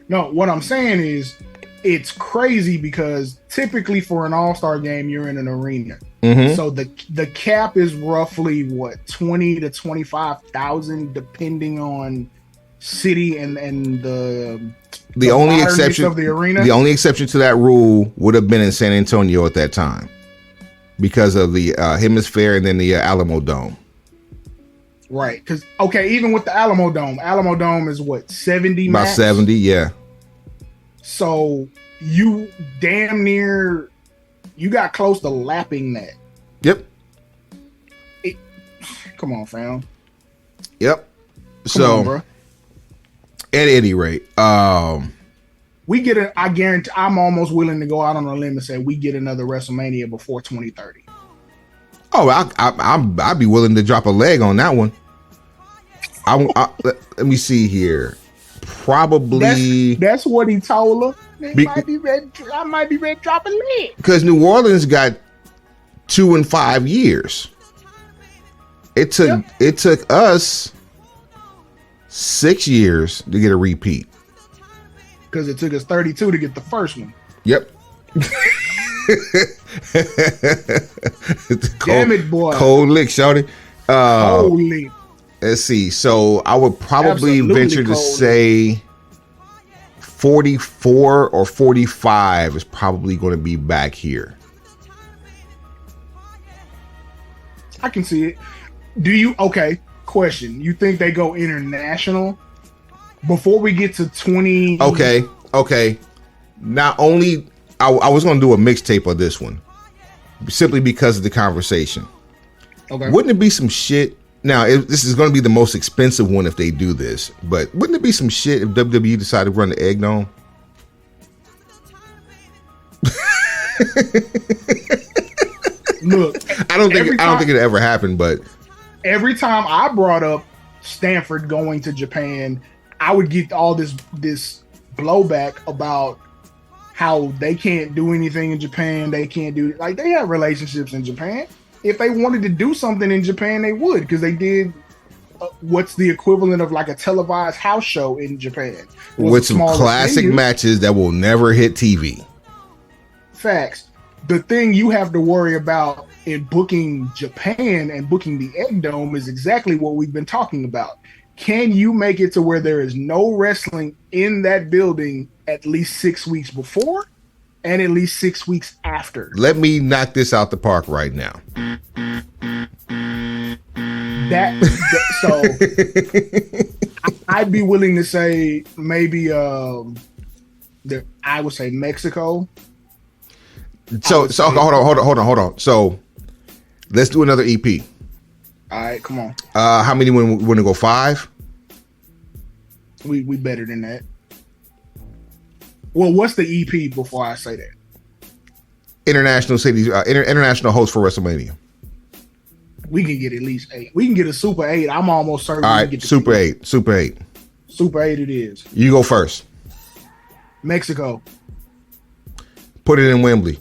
No, what I'm saying is it's crazy because typically for an all-star game, you're in an arena. Mm-hmm. So the cap is roughly 20 to 25,000 depending on city and the only exception of the arena. The only exception to that rule would have been in San Antonio at that time because of the Hemisphere and then the Alamo Dome. Right, because even with the Alamo Dome is 70 about max? 70, yeah. So you damn near got close to lapping that. Yep. Come on, fam. Yep. Come on, bro. At any rate, we get it. I guarantee. I'm almost willing to go out on a limb and say we get another WrestleMania before 2030. Oh, I'd be willing to drop a leg on that one. Let me see here. Probably that's what he told her. I might be ready to drop a leg because New Orleans got 2 and 5 years. It took us 6 years to get a repeat. Because it took us 32 to get the first one. Yep. Damn it, boy. Cold lick, shawty. Cold lick. Let's see. So I would probably venture to say 44 or 45 is probably going to be back here. I can see it. Question. You think they go international before we get to 20? Okay. Not only, I was going to do a mixtape of this one simply because of the conversation. Okay. Wouldn't it be some shit? Now, this is going to be the most expensive one if they do this, but wouldn't it be some shit if WWE decided to run the Egg Dome? Look, I don't think it ever happened, but every time I brought up Stanford going to Japan, I would get all this blowback about how they can't do anything in Japan. They can't do, like, they have relationships in Japan. If they wanted to do something in Japan, they would, because they did what's the equivalent of like a televised house show in Japan with some classic matches that will never hit TV. Facts. The thing you have to worry about in booking Japan and booking the Egg Dome is exactly what we've been talking about. Can you make it to where there is no wrestling in that building at least 6 weeks before and at least 6 weeks after? Let me knock this out the park right now. So I'd be willing to say maybe I would say Mexico. So hold on. So let's do another EP. All right, come on. How many want to go? 5? We better than that. Well, what's the EP before I say that? International cities, international host for WrestleMania. We can get at least 8. We can get a Super 8. I'm almost certain. All right, we can get Super 8. Super 8. Super 8 it is. You go first. Mexico. Put it in Wembley.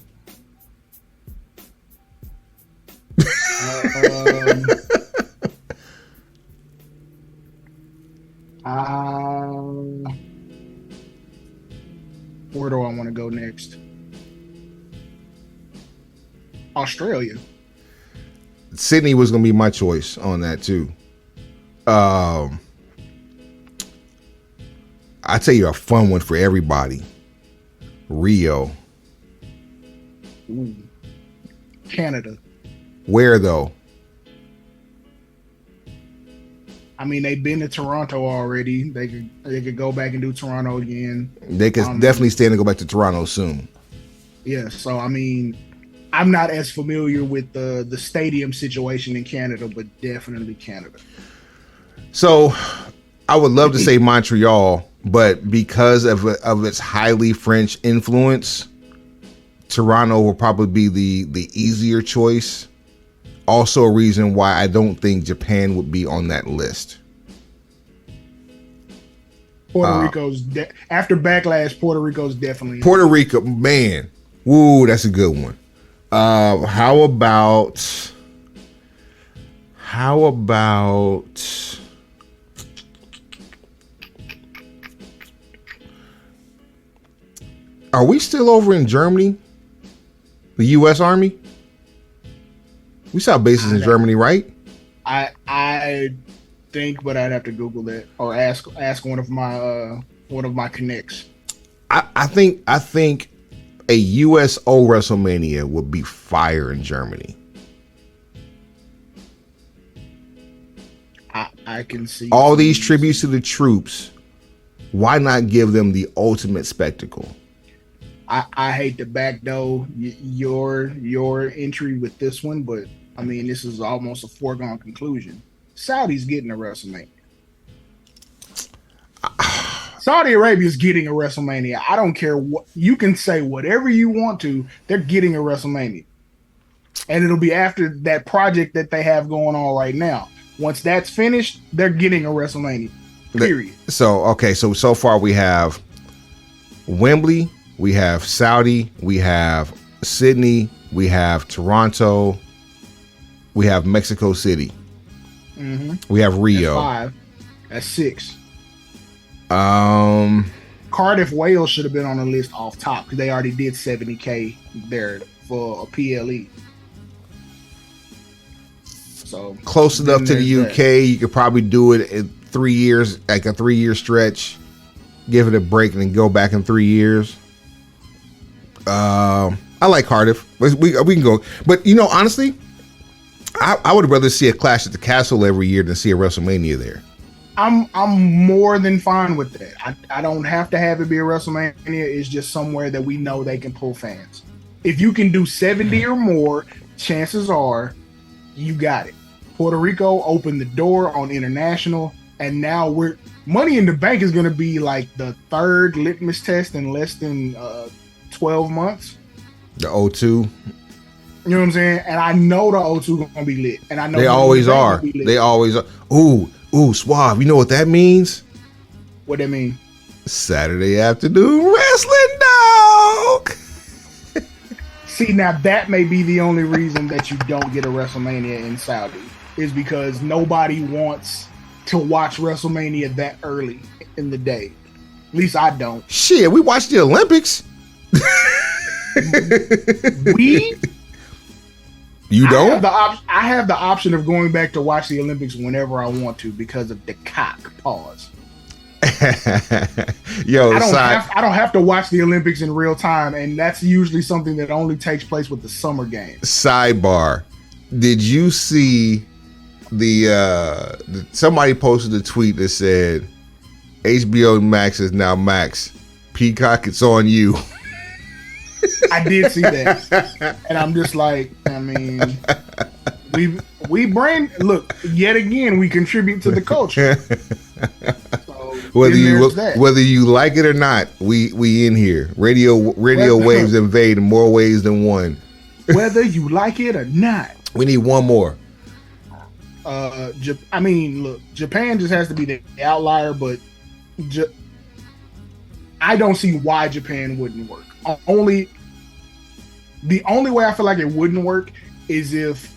Where do I want to go next? Australia. Sydney was going to be my choice on that too. I tell you a fun one for everybody. Rio. Ooh. Canada. Where though? I mean, they've been to Toronto already. They could go back and do Toronto again. They could definitely stand to go back to Toronto soon. Yeah, so I mean, I'm not as familiar with the stadium situation in Canada, but definitely Canada. So I would love to say Montreal, but because of its highly French influence, Toronto will probably be the easier choice. Also a reason why I don't think Japan would be on that list. Puerto Rico's after Backlash. Puerto Rico's definitely Puerto Rico, man. Woo, that's a good one. How about? Are we still over in Germany? The U.S. Army? We saw bases in Germany, right? I think, but I'd have to Google that or ask one of my connects. I think a USO WrestleMania would be fire in Germany. I can see all these tributes to the troops. Why not give them the ultimate spectacle? I hate to backdoor your entry with this one, but I mean, this is almost a foregone conclusion. Saudi's getting a WrestleMania. Saudi Arabia's getting a WrestleMania. I don't care what you can say, whatever you want to. They're getting a WrestleMania, and it'll be after that project that they have going on right now. Once that's finished, they're getting a WrestleMania. Period. So far we have Wembley, we have Saudi, we have Sydney, we have Toronto, we have Mexico City. Mm-hmm. We have Rio. That's 5. That's 6. Cardiff, Wales should have been on the list off top because they already did $70K there for a PLE. So close enough to the UK. That. You could probably do it in 3 years, like a 3-year stretch. Give it a break and then go back in 3 years. I like Cardiff. We can go, but you know, honestly, I would rather see a Clash at the Castle every year than see a WrestleMania there. I'm more than fine with that. I don't have to have it be a WrestleMania. It's just somewhere that we know they can pull fans. If you can do 70 or more, chances are you got it. Puerto Rico opened the door on international, and now Money in the Bank is going to be like the 3rd litmus test in less than 12 months. The O2. You know what I'm saying? And I know the O2 going to be lit. And I know they always are. They always are. Ooh, Ooh, Suave, you know what that means? What that mean? Saturday afternoon wrestling, dog. See, now that may be the only reason that you don't get a WrestleMania in Saudi, is because nobody wants to watch WrestleMania that early in the day. At least I don't. Shit, we watched the Olympics. You don't? I have the option of going back to watch the Olympics whenever I want to because of the cock. Pause. Yo, I don't have to watch the Olympics in real time, and that's usually something that only takes place with the summer games. Sidebar: did you see the somebody posted a tweet that said HBO Max is now Max, Peacock, it's on you. I did see that, and I'm just like, I mean, we look, yet again we contribute to the culture. So, whether you like it or not, we in here. Radio waves invade in more ways than one. Whether you like it or not, we need one more. I mean, look, Japan just has to be the outlier, but I don't see why Japan wouldn't work. The only way I feel like it wouldn't work is if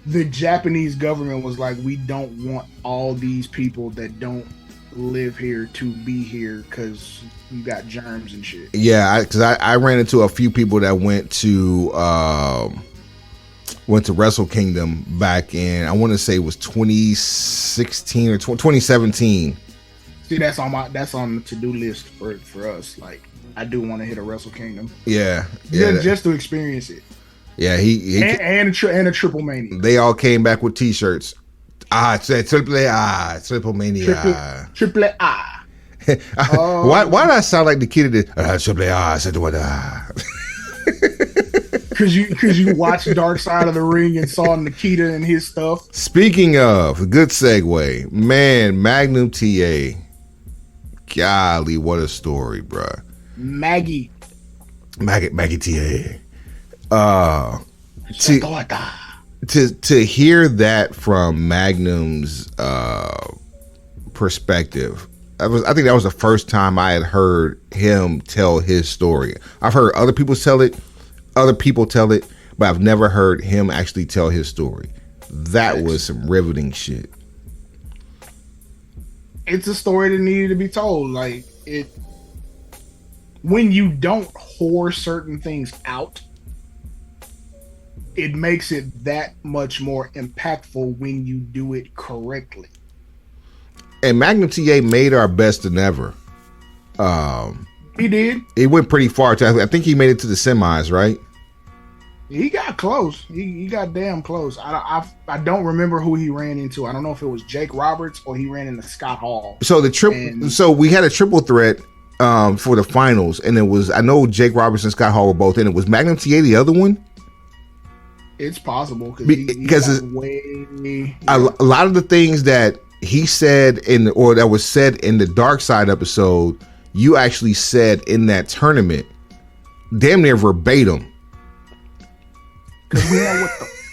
the Japanese government was like, we don't want all these people that don't live here to be here because you got germs and shit. Yeah, because I ran into a few people that went to Wrestle Kingdom back in, I want to say it was 2016 or 2017. See, that's on the to-do list for us. Like, I do want to hit a Wrestle Kingdom. Yeah. Just to experience it. Yeah, he and a Triple Mania. They all came back with T-shirts. Triple A, Triple Mania, Triple A. Why did I sound like the kid that did Triple A? Triple A. Because you watched Dark Side of the Ring and saw Nikita and his stuff. Speaking of, good segue, man, Magnum TA. Golly, what a story, bruh. Maggie TA. To hear that from Magnum's perspective, I think that was the first time I had heard him tell his story. I've heard other people tell it, but I've never heard him actually tell his story. That was some riveting shit. It's a story that needed to be told. Like, when you don't whore certain things out, it makes it that much more impactful when you do it correctly. And Magnum TA made our best than ever. He did. He went pretty far. I think he made it to the semis, right? He got close. He got damn close. I don't remember who he ran into. I don't know if it was Jake Roberts or he ran into Scott Hall. So so we had a triple threat for the finals, and it was, I know Jake Roberts and Scott Hall were both in it. Was Magnum TA the other one? It's possible because a lot of the things that he said or that was said in the Dark Side episode, you actually said in that tournament, damn near verbatim. Because we know what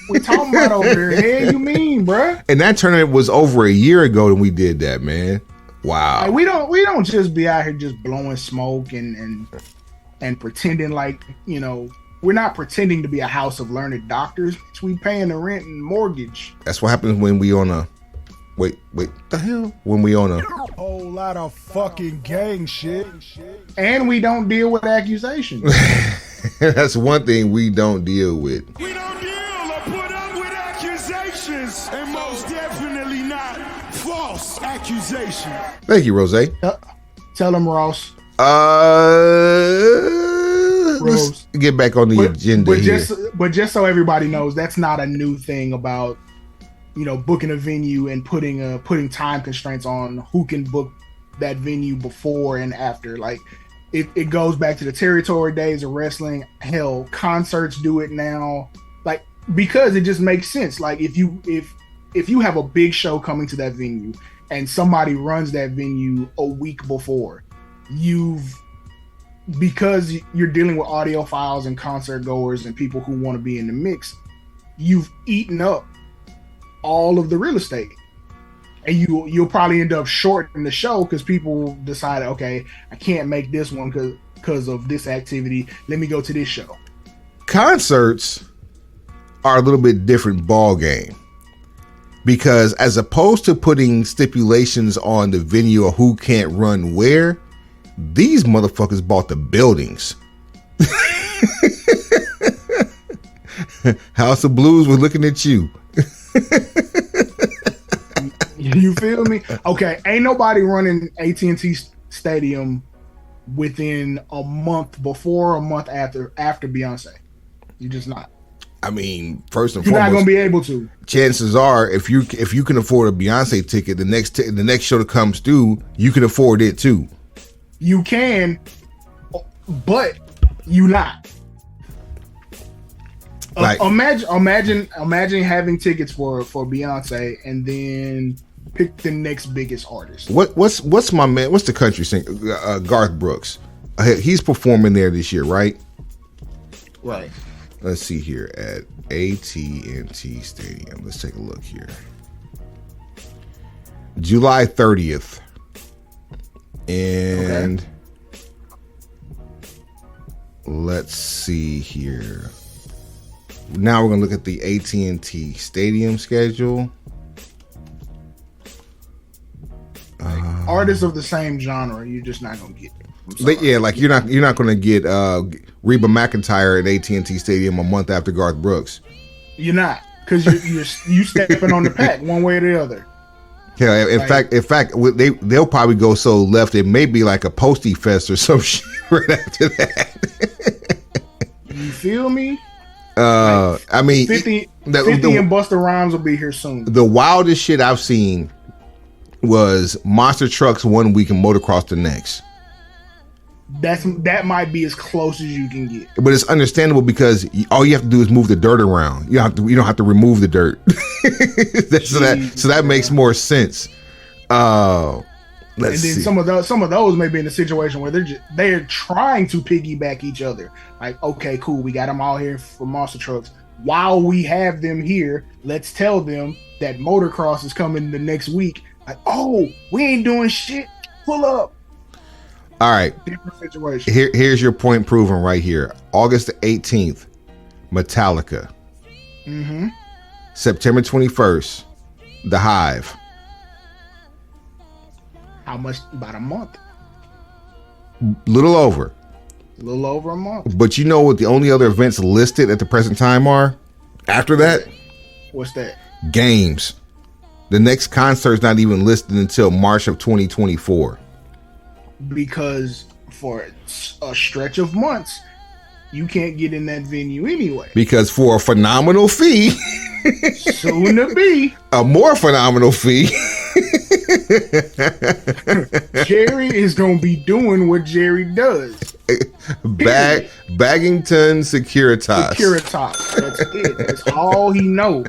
we're talking about over there. Hey, you mean, bruh? And that tournament was over a year ago when we did that, man. Wow. Like, we don't just be out here just blowing smoke and pretending like, you know, we're not pretending to be a house of learned doctors. We paying the rent and mortgage. That's what happens when we on a wait, the hell? When we on a whole lot of fucking gang shit. And we don't deal with accusations. That's one thing we don't deal with. We don't deal or put up with accusations, and most definitely not false accusations. Thank you, Rose. Tell him, Ross. Let's get back on the agenda here. But just so everybody knows, that's not a new thing about, you know, booking a venue and putting time constraints on who can book that venue before and after. Like, it goes back to the territory days of wrestling. Hell, concerts do it now. Like, because it just makes sense. Like, if you have a big show coming to that venue and somebody runs that venue a week before, because you're dealing with audiophiles and concert goers and people who want to be in the mix, you've eaten up all of the real estate. and you'll probably end up shorting the show because people decide, okay, I can't make this one because of this activity. Let me go to this show. Concerts are a little bit different ball game, because as opposed to putting stipulations on the venue of who can't run where, these motherfuckers bought the buildings. House of Blues was looking at you. You feel me? Okay, ain't nobody running AT&T Stadium within a month before, a month after Beyonce. You just not. I mean, first and You're foremost, not gonna be able to. chances are, if you can afford a Beyonce ticket, the next show that comes through, you can afford it too. You can, but you not. Like, imagine having tickets for Beyonce and then pick the next biggest artist. What's my man? What's the country singer? Garth Brooks. He's performing there this year, right? Right. Let's see here at AT&T Stadium. Let's take a look here. July 30th. And let's see here. Now we're going to look at the AT&T Stadium schedule. Artists of the same genre, you're just not going to get. Yeah, like you're not going to get Reba McEntire at AT&T Stadium a month after Garth Brooks. You're not, because you stepping on the pack one way or the other. Yeah, in fact, they'll probably go so left it may be like a Posty Fest or some shit right after that. You feel me? I mean, 50 and Busta Rhymes will be here soon. The wildest shit I've seen was monster trucks one week and motocross the next. That might be as close as you can get. But it's understandable because all you have to do is move the dirt around. You don't have to remove the dirt. so that makes more sense. Let's see. Some of those may be in a situation where they're trying to piggyback each other. Like, okay, cool, we got them all here for monster trucks. While we have them here, let's tell them that motocross is coming the next week. Like, oh, we ain't doing shit. Pull up. All right. Different situation. Here's your point proven right here. August the 18th, Metallica. Mm-hmm. September 21st, The Hive. How much? About a month. Little over. A little over a month. But you know what the only other events listed at the present time are? After that? What's that? Games. The next concert's not even listed until March of 2024. Because for a stretch of months, you can't get in that venue anyway. Because for a phenomenal fee, soon to be a more phenomenal fee, Jerry is going to be doing what Jerry does. Baggington Securitas. That's it. That's all he knows.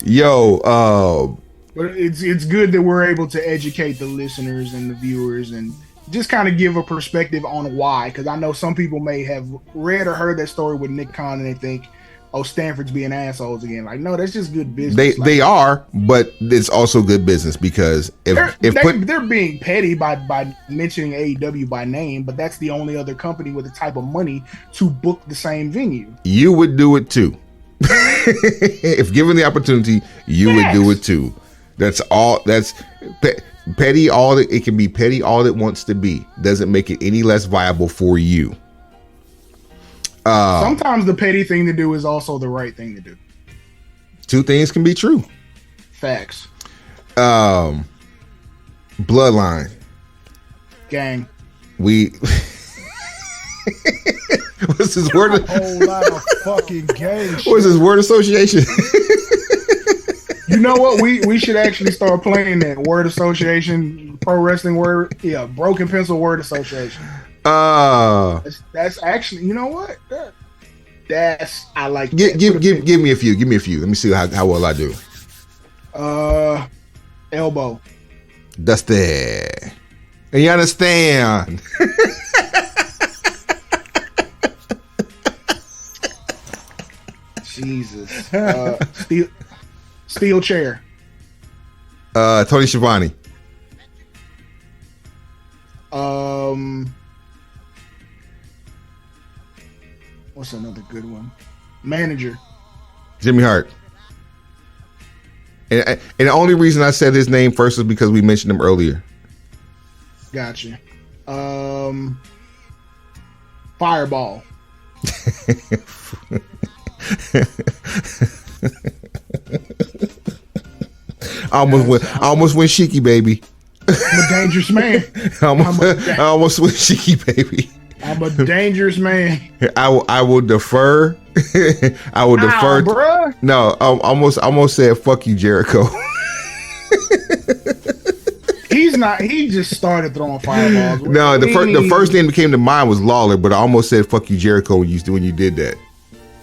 Yo, but it's good that we're able to educate the listeners and the viewers and just kind of give a perspective on why. Because I know some people may have read or heard that story with Nick Khan and they think, oh, Stanford's being assholes again. Like, no, that's just good business. They are, but it's also good business because they're being petty by mentioning AEW by name, but that's the only other company with the type of money to book the same venue. You would do it too. If given the opportunity, you would do it too. That's all. That's petty. All that it can be petty. All it wants to be doesn't make it any less viable for you. Sometimes the petty thing to do is also the right thing to do. Two things can be true. Facts. Bloodline. Gang. What's his word? A whole lot of fucking gang shit. What's his word association? You know what? We should actually start playing that word association, pro wrestling word. Yeah, broken pencil word association. That's actually, you know what? That's I like. Give me a few. Give me a few. Let me see how well I do. Elbow. Dusty. You understand? Jesus. Steel chair. Tony Schiavone. What's another good one? Manager. Jimmy Hart. And the only reason I said his name first is because we mentioned him earlier. Gotcha. Fireball. I almost went Sheiky, baby. I'm a dangerous man. I almost went Sheiky, baby. I'm a dangerous man. I will defer. I will defer. Bruh. No, I almost said fuck you, Jericho. He's not. He just started throwing fireballs. No, the first name that came to mind was Lawler, but I almost said fuck you, Jericho when you did that.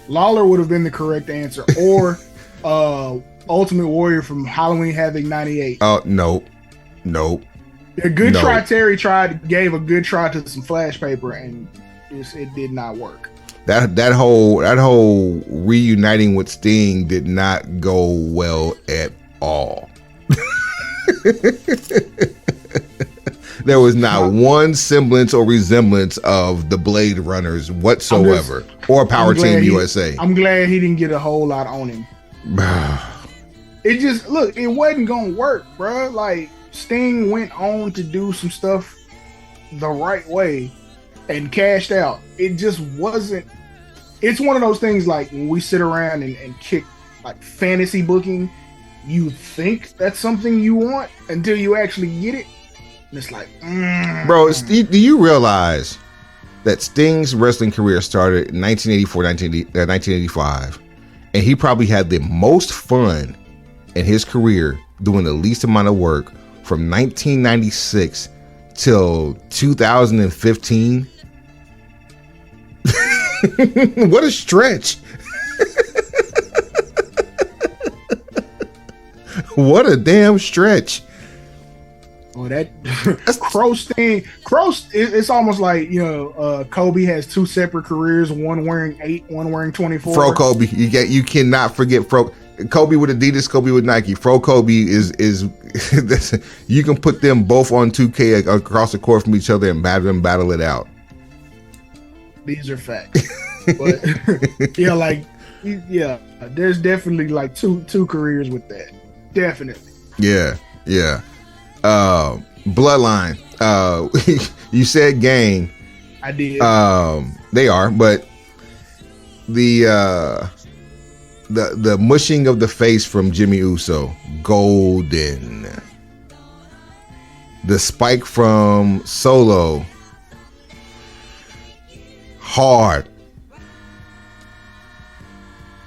Lawler would have been the correct answer, or Ultimate Warrior from Halloween Havoc '98. Oh no. A good try. Terry gave a good try to some flash paper, and it did not work. That whole reuniting with Sting did not go well at all. There was not one semblance or resemblance of the Blade Runners whatsoever, or Power Team USA. I'm glad he didn't get a whole lot on him. It wasn't gonna work, bro. Like, Sting went on to do some stuff the right way and cashed out. It just wasn't. It's one of those things, like, when we sit around and kick like fantasy booking, you think that's something you want until you actually get it. And it's like, Bro, do you realize that Sting's wrestling career started in 1984, 1985, and he probably had the most fun in his career doing the least amount of work from 1996 till 2015? What a stretch. What a damn stretch. Oh, that Crow Sting. It's almost like, Kobe has two separate careers, one wearing 8, one wearing 24. Fro Kobe. You cannot forget Kobe with Adidas, Kobe with Nike. Fro Kobe is you can put them both on 2K across the court from each other and battle it out. These are facts. But there's definitely like two careers with that. Definitely. Yeah. Bloodline. You said gang. I did. They are, but the mushing of the face from Jimmy Uso, golden. The spike from Solo, hard.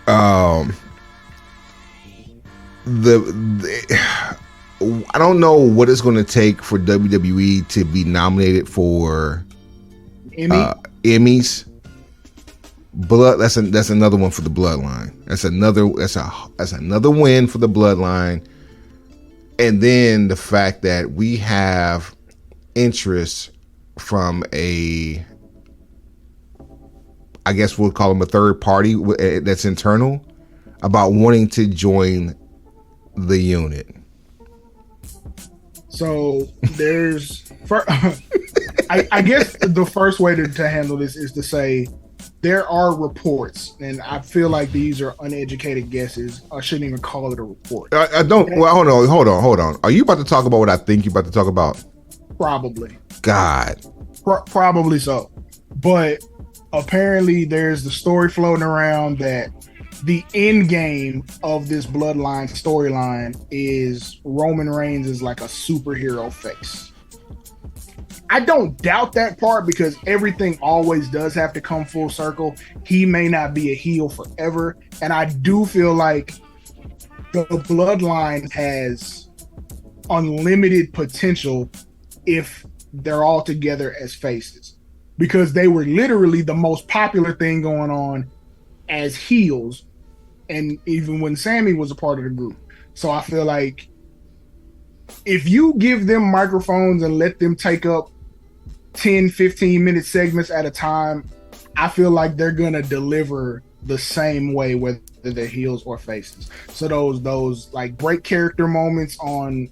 I don't know what it's going to take for WWE to be nominated for Emmys. That's another one for the Bloodline. That's another win for the Bloodline. And then the fact that we have interest from I guess we'll call them a third party that's internal, about wanting to join the unit. So there's, I guess the first way to handle this is to say there are reports, and I feel like these are uneducated guesses. I shouldn't even call it a report. I don't. Well, hold on. Are you about to talk about what I think you're about to talk about? Probably. God. Probably so. But apparently there's the story floating around that the end game of this Bloodline storyline is Roman Reigns is like a superhero face. I don't doubt that part, because everything always does have to come full circle. He may not be a heel forever. And I do feel like the Bloodline has unlimited potential if they're all together as faces, because they were literally the most popular thing going on as heels, and even when Sammy was a part of the group. So I feel like if you give them microphones and let them take up 10-15 minute segments at a time, I feel like they're gonna deliver the same way, whether they're heels or faces. So those like great character moments on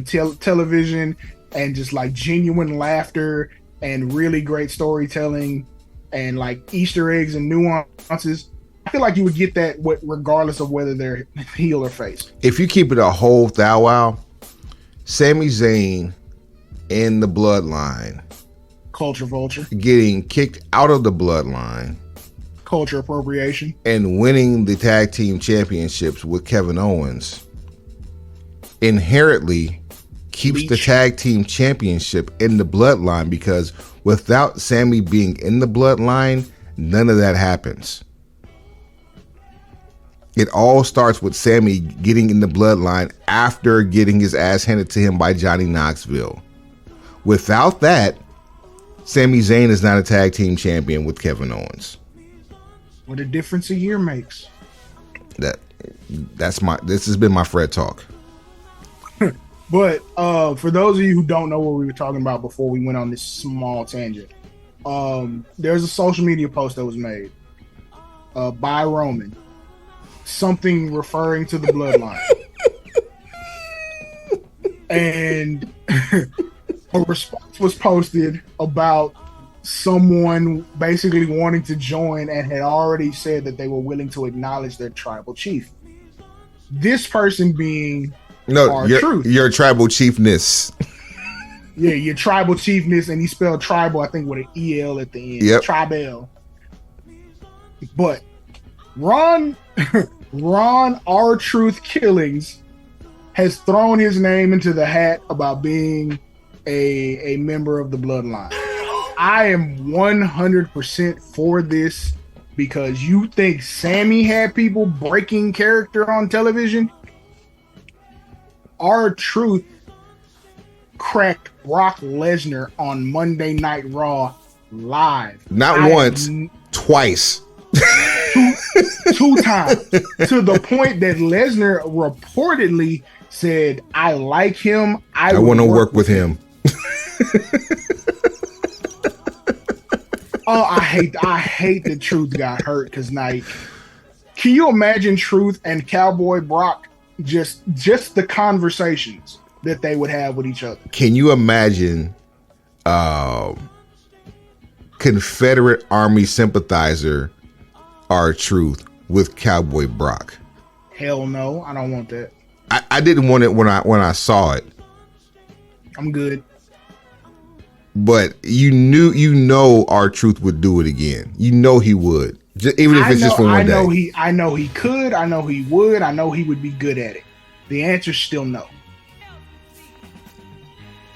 television, and just like genuine laughter and really great storytelling and like Easter eggs and nuances. I feel like you would get that regardless of whether they're heel or face. If you keep it a whole thou wow, Sami Zayn in the Bloodline, Culture vulture, getting kicked out of the Bloodline, culture appropriation, and winning the tag team championships with Kevin Owens inherently keeps the tag team championship in the Bloodline, because without Sami being in the Bloodline, none of that happens. It all starts with Sami getting in the Bloodline after getting his ass handed to him by Johnny Knoxville. Without that, Sami Zayn is not a tag team champion with Kevin Owens. What a difference a year makes. This has been my Fred talk. But for those of you who don't know what we were talking about before we went on this small tangent, there's a social media post that was made by Roman, something referring to the Bloodline. And a response was posted about someone basically wanting to join and had already said that they were willing to acknowledge their tribal chief. This person being your tribal chiefness. Yeah, your tribal chiefness, and he spelled tribal, I think, with an EL at the end. Yep. Tribal. But Ron R-Truth Killings has thrown his name into the hat about being a member of the Bloodline. I am 100% for this, because you think Sami had people breaking character on television? R-Truth cracked Brock Lesnar on Monday Night Raw live. Not once, twice. Two times. To the point that Lesnar reportedly said, I like him. I want to work with him. Oh, I hate that Truth got hurt, because like, can you imagine Truth and Cowboy Brock, just the conversations that they would have with each other? Can you imagine Confederate Army sympathizer R-Truth with Cowboy Brock? Hell no, I don't want that. I didn't want it when I saw it. I'm good. But you know R-Truth would do it again. You know he would. Even if it's just for one day. I know he could. I know he would. I know he would be good at it. The answer's still no.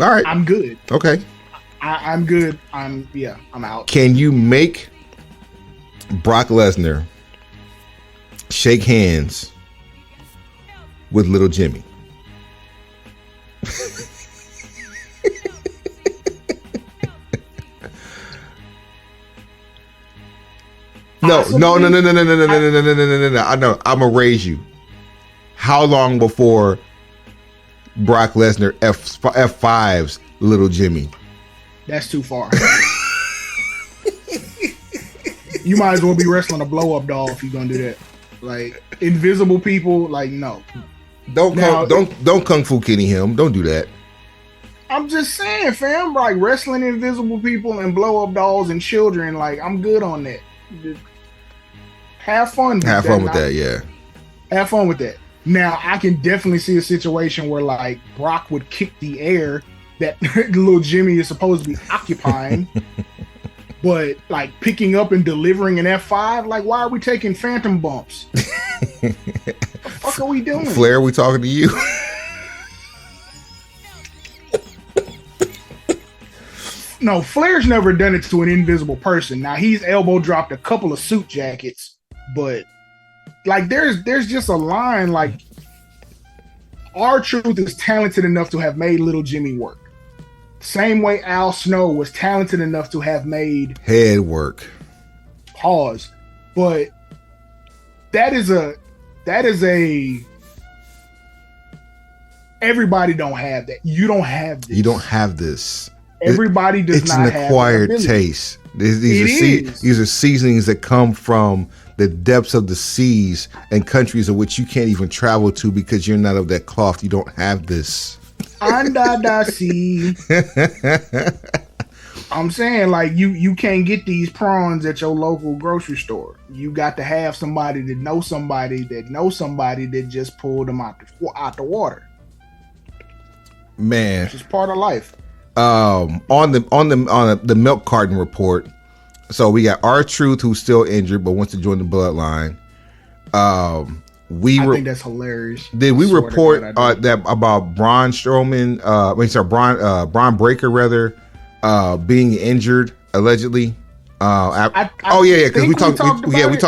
All right. I'm good. Okay. I'm good. I'm out. Can you make Brock Lesnar shake hands with Little Jimmy? No. I know. I'm gonna raise you. How long before Brock Lesnar F5's Little Jimmy? That's too far. You might as well be wrestling a blow up doll if you're gonna do that. Like, invisible people, like, no. Don't Kung Fu Kenny him. Don't do that. I'm just saying, fam. Like, wrestling invisible people and blow up dolls and children, like, I'm good on that. Just have fun. Have fun with that, yeah. Have fun with that. Now, I can definitely see a situation where, like, Brock would kick the air that Little Jimmy is supposed to be occupying. But, like, picking up and delivering an F5, like, why are we taking phantom bumps? What the fuck are we doing? Flair, we talking to you? No, Flair's never done it to an invisible person. Now, he's elbow dropped a couple of suit jackets, but, like, there's just a line, like, R-Truth is talented enough to have made Little Jimmy work. Same way Al Snow was talented enough to have made head work. Pause. But that is a everybody don't have that. You don't have this. You don't have this. Everybody does not have. It's an acquired taste. These are seasonings that come from the depths of the seas and countries of which you can't even travel to because you're not of that cloth. You don't have this. Under the sea. I'm saying, like, you can't get these prawns at your local grocery store. You got to have somebody that knows somebody that just pulled them out the water. Man, it's just part of life. On the milk carton report, so we got R-Truth, who's still injured but wants to join the Bloodline. I think that's hilarious. Did we report that about Braun Strowman? Braun Breaker rather, being injured allegedly. Because we talked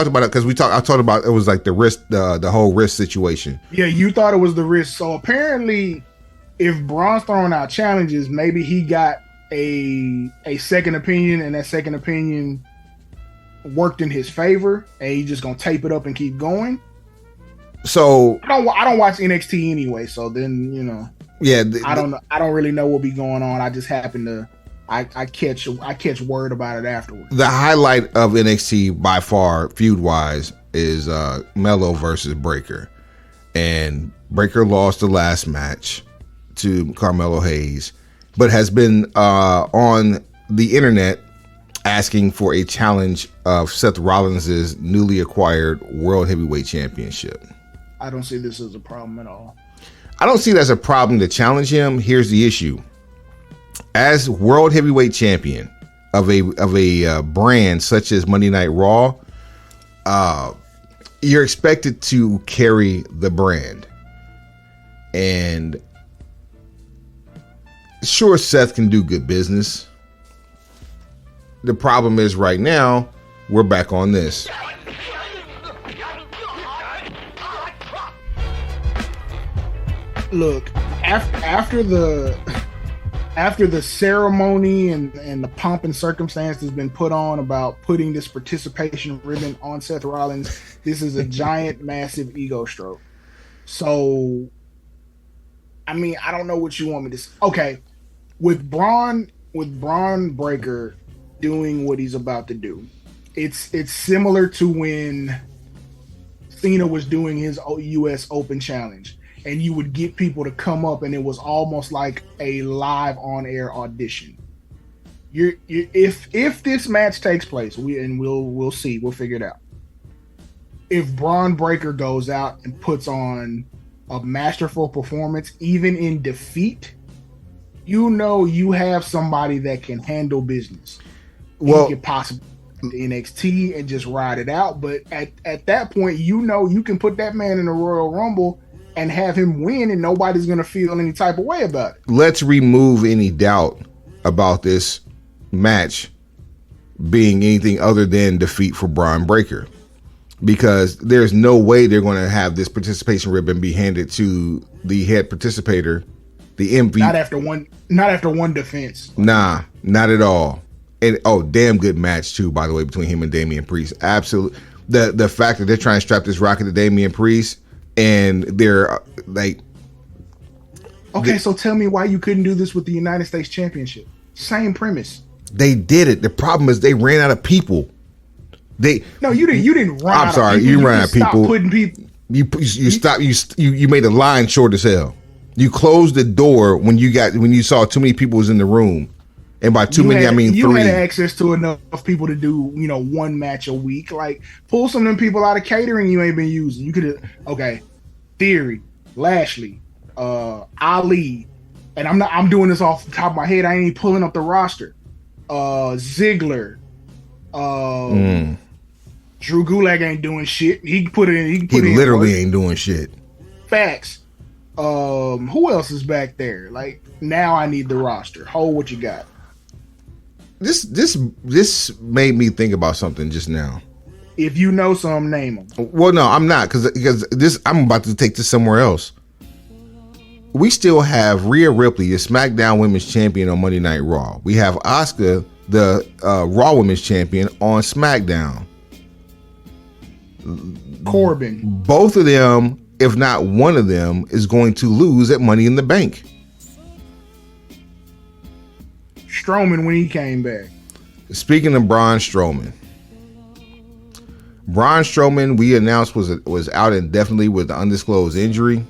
about it because I talked about it was like the wrist, the whole wrist situation. Yeah, you thought it was the wrist. So apparently, if Braun's throwing out challenges, maybe he got a second opinion, and that second opinion worked in his favor, and he's just gonna tape it up and keep going. So I don't watch NXT anyway, so then I don't really know what be going on. I just happen to I catch word about it afterwards. The highlight of NXT by far, feud wise, is Melo versus Breaker, and Breaker lost the last match to Carmelo Hayes, but has been on the internet asking for a challenge of Seth Rollins' newly acquired World Heavyweight Championship. I don't see this as a problem at all. I don't see it as a problem to challenge him. Here's the issue. As World Heavyweight Champion of a brand such as Monday Night Raw, you're expected to carry the brand. And sure, Seth can do good business. The problem is right now, we're back on this. Look, after the ceremony and the pomp and circumstance that's been put on about putting this participation ribbon on Seth Rollins, this is a giant, massive ego stroke. So, I mean, I don't know what you want me to say. Okay, with Braun Breaker doing what he's about to do, it's similar to when Cena was doing his U.S. Open Challenge, and you would get people to come up, and it was almost like a live on-air audition. If this match takes place, we'll see, we'll figure it out. If Braun Breaker goes out and puts on a masterful performance, even in defeat, you have somebody that can handle business. Well, you could possibly NXT and just ride it out, but at that point, you can put that man in the Royal Rumble and have him win, and nobody's going to feel any type of way about it. Let's remove any doubt about this match being anything other than defeat for Braun Breaker, because there's no way they're going to have this participation ribbon be handed to the head participator, the MVP. Not after one defense. Nah, not at all. And damn good match too, by the way, between him and Damian Priest. Absolutely. The fact that they're trying to strap this rocket to Damian Priest, and they're like, okay, so tell me why you couldn't do this with the United States Championship. Same premise. They did it. The problem is they ran out of people. You didn't run out of people. I'm sorry, you ran out of people. Putting people. You made a line short as hell. You closed the door when you saw too many people was in the room. And by too many, I mean 3. You had access to enough people to do, one match a week. Like, pull some of them people out of catering you ain't been using. You could have, Theory, Lashley, Ali, and I'm doing this off the top of my head. I ain't even pulling up the roster. Ziggler, Drew Gulak ain't doing shit. He literally ain't doing shit. Facts. Who else is back there? Like, now I need the roster. Hold what you got. This made me think about something just now. If you know some, name them. Well, no, I'm not, because this I'm about to take this somewhere else. We still have Rhea Ripley, the SmackDown Women's Champion on Monday Night Raw. We have Asuka, the Raw Women's Champion on SmackDown. Corbin. Both of them, if not one of them, is going to lose at Money in the Bank. Strowman when he came back. Speaking of Braun Strowman, Braun Strowman, we announced was out indefinitely with an undisclosed injury.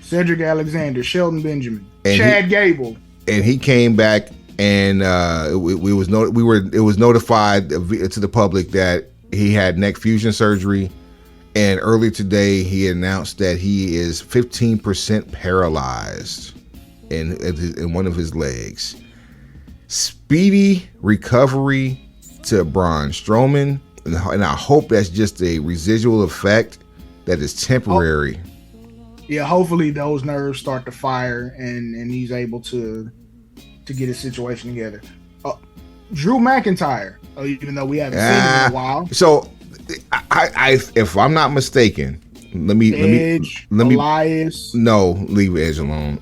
Cedric Alexander, Shelton Benjamin, and Chad Gable, and he came back, and it was notified to the public that he had neck fusion surgery, and earlier today he announced that he is 15% paralyzed in one of his legs. Speedy recovery to Braun Strowman, and I hope that's just a residual effect that is temporary. Yeah, hopefully those nerves start to fire and he's able to get his situation together. Drew McIntyre, even though we haven't seen him in a while. So, I if I'm not mistaken, let me Elias. No, leave Edge alone.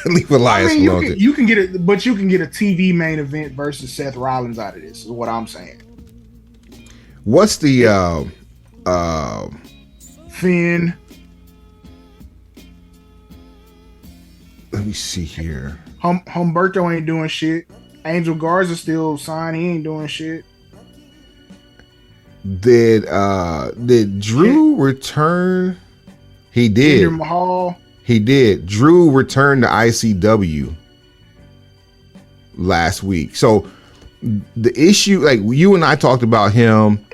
Leave Elias alone. You can get it, but you can get a TV main event versus Seth Rollins out of this. Is what I'm saying. What's the Finn? Let me see here. Humberto ain't doing shit. Angel Garza still signed. He ain't doing shit. Did Drew return? He did. Jinder Mahal. He did. Drew returned to ICW last week. So the issue, like you and I talked about him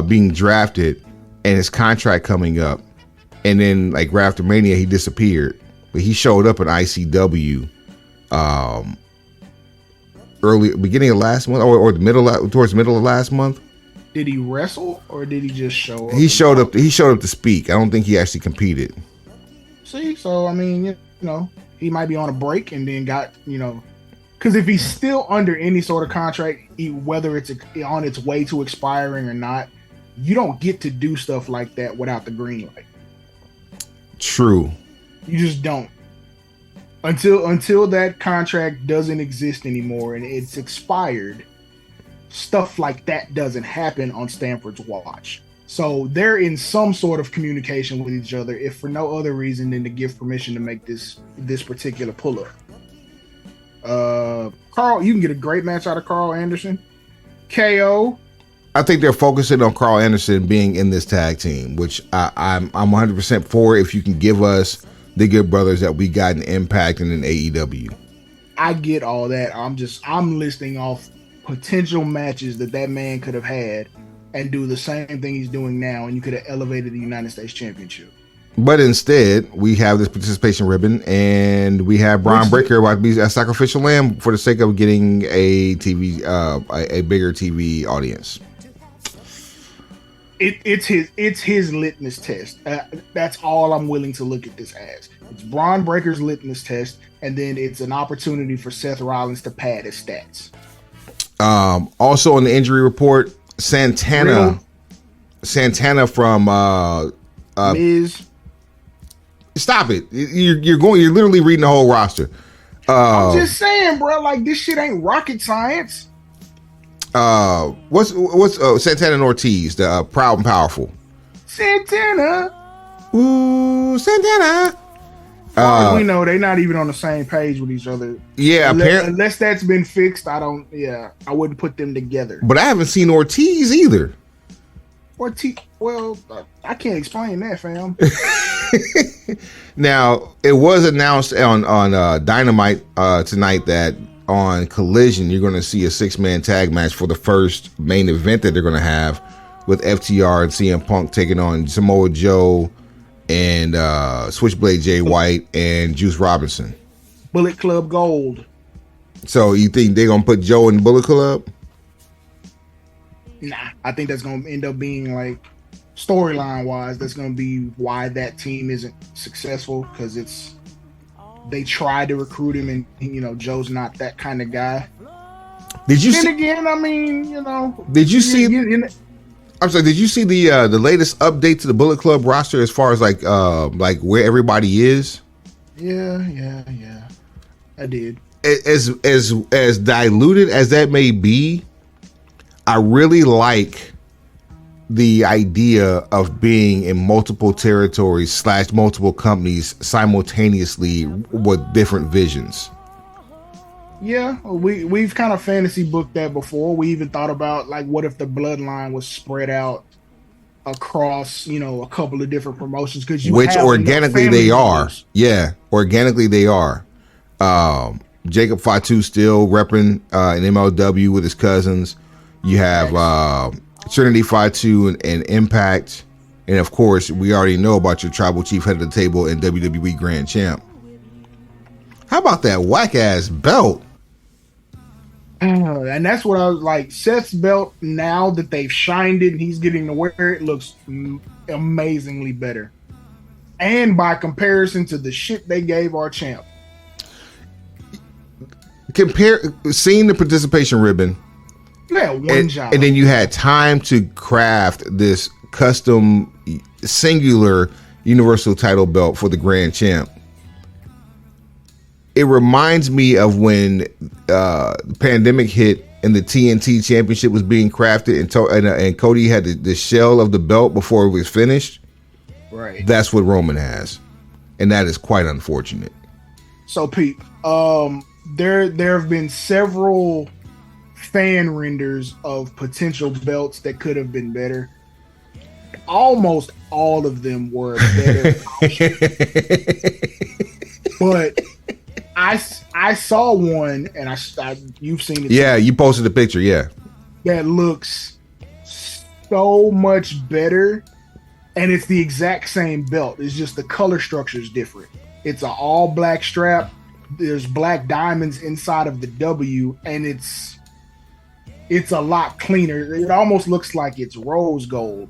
being drafted and his contract coming up, and then like right after Mania he disappeared. But he showed up in ICW beginning of last month or towards the middle of last month. Did he wrestle or did he just show up? He showed up to speak. I don't think he actually competed. See, so I mean, you know, he might be on a break and then got, you know, because if he's still under any sort of contract, whether it's on its way to expiring or not, you don't get to do stuff like that without the green light. True. You just don't. Until that contract doesn't exist anymore and it's expired, stuff like that doesn't happen on Stanford's watch. So they're in some sort of communication with each other, if for no other reason than to give permission to make this particular pull-up. Carl, you can get a great match out of Carl Anderson. KO. I think they're focusing on Carl Anderson being in this tag team, which I'm 100% for. If you can give us the Good Brothers that we got in Impact and in AEW. I get all that. I'm listing off potential matches that man could have had and do the same thing he's doing now, and you could have elevated the United States Championship. But instead, we have this participation ribbon, and we have Braun Breaker about to be a sacrificial lamb for the sake of getting a TV, a bigger TV audience. It's his litmus test. That's all I'm willing to look at this as. It's Braun Breaker's litmus test, and then it's an opportunity for Seth Rollins to pad his stats. Also on the injury report, Santana from Miz. Stop it! You're literally reading the whole roster. I'm just saying, bro. Like, this shit ain't rocket science. What's Santana and Ortiz, the Proud and Powerful. Santana. Ooh, Santana. We know they're not even on the same page with each other. Yeah, unless that's been fixed, I wouldn't put them together. But I haven't seen Ortiz either. Ortiz, well, I can't explain that, fam. Now, it was announced on Dynamite tonight that on Collision, you're going to see a 6-man tag match for the first main event that they're going to have, with FTR and CM Punk taking on Samoa Joe and Switchblade Jay White and Juice Robinson. Bullet Club Gold. So you think they're going to put Joe in the Bullet Club? Nah, I think that's going to end up being like, storyline wise, that's going to be why that team isn't successful, because they tried to recruit him and, you know, Joe's not that kind of guy. Did you see the latest update to the Bullet Club roster as far as like where everybody is? Yeah. I did. As diluted as that may be, I really like the idea of being in multiple territories / multiple companies simultaneously with different visions. Yeah, we've kind of fantasy booked that before. We even thought about like, what if the Bloodline was spread out across, a couple of different promotions, because which organically they are. Yeah, organically they are. Jacob Fatu still repping an MLW with his cousins. You have Trinity Fatu and Impact, and of course we already know about your tribal chief head of the table and WWE Grand Champ. How about that whack ass belt? And that's what I was like. Seth's belt, now that they've shined it and he's getting to wear it, looks amazingly better. And by comparison to the shit they gave our champ. Seeing the participation ribbon. Yeah, one job. And then you had time to craft this custom singular universal title belt for the Grand Champ. It reminds me of when the pandemic hit and the TNT Championship was being crafted, and Cody had the shell of the belt before it was finished. Right. That's what Roman has, and that is quite unfortunate. So, Pete, there have been several fan renders of potential belts that could have been better. Almost all of them were better. But I saw one, and you've seen it. Yeah, too, you posted the picture. Yeah, that looks so much better, and it's the exact same belt. It's just the color structure is different. It's an all black strap. There's black diamonds inside of the W, and it's a lot cleaner. It almost looks like it's rose gold.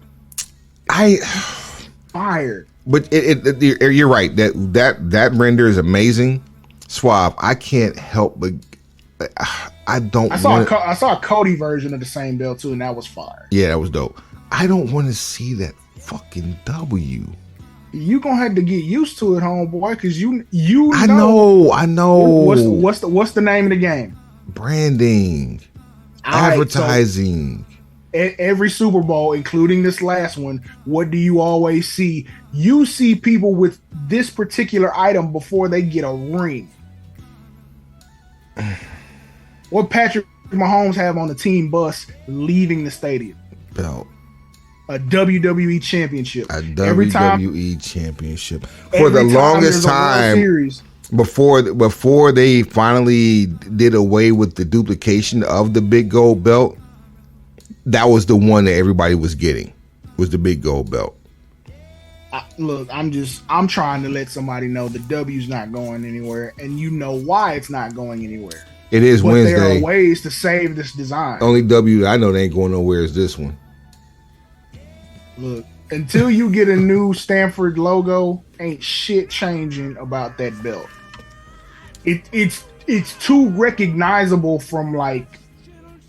Fire. But you're right. That render is amazing. Suave, I can't help but I saw a Cody version of the same belt too, and that was fire. Yeah, that was dope. I don't want to see that fucking W. You gonna have to get used to it, homeboy, because you I know. What's the name of the game? Branding, advertising. So every Super Bowl, including this last one, what do you always see? You see people with this particular item before they get a ring. What Patrick Mahomes have on the team bus leaving the stadium? Belt. A WWE championship. Championship. For the longest time, before they finally did away with the duplication of the big gold belt, that was the one that everybody was getting, was the big gold belt. Look, I'm trying to let somebody know the W's not going anywhere, and you know why it's not going anywhere. It is Wednesday. There are ways to save this design. Only W I know they ain't going nowhere is this one. Look, until you get a new Stanford logo, ain't shit changing about that belt. It's too recognizable from, like,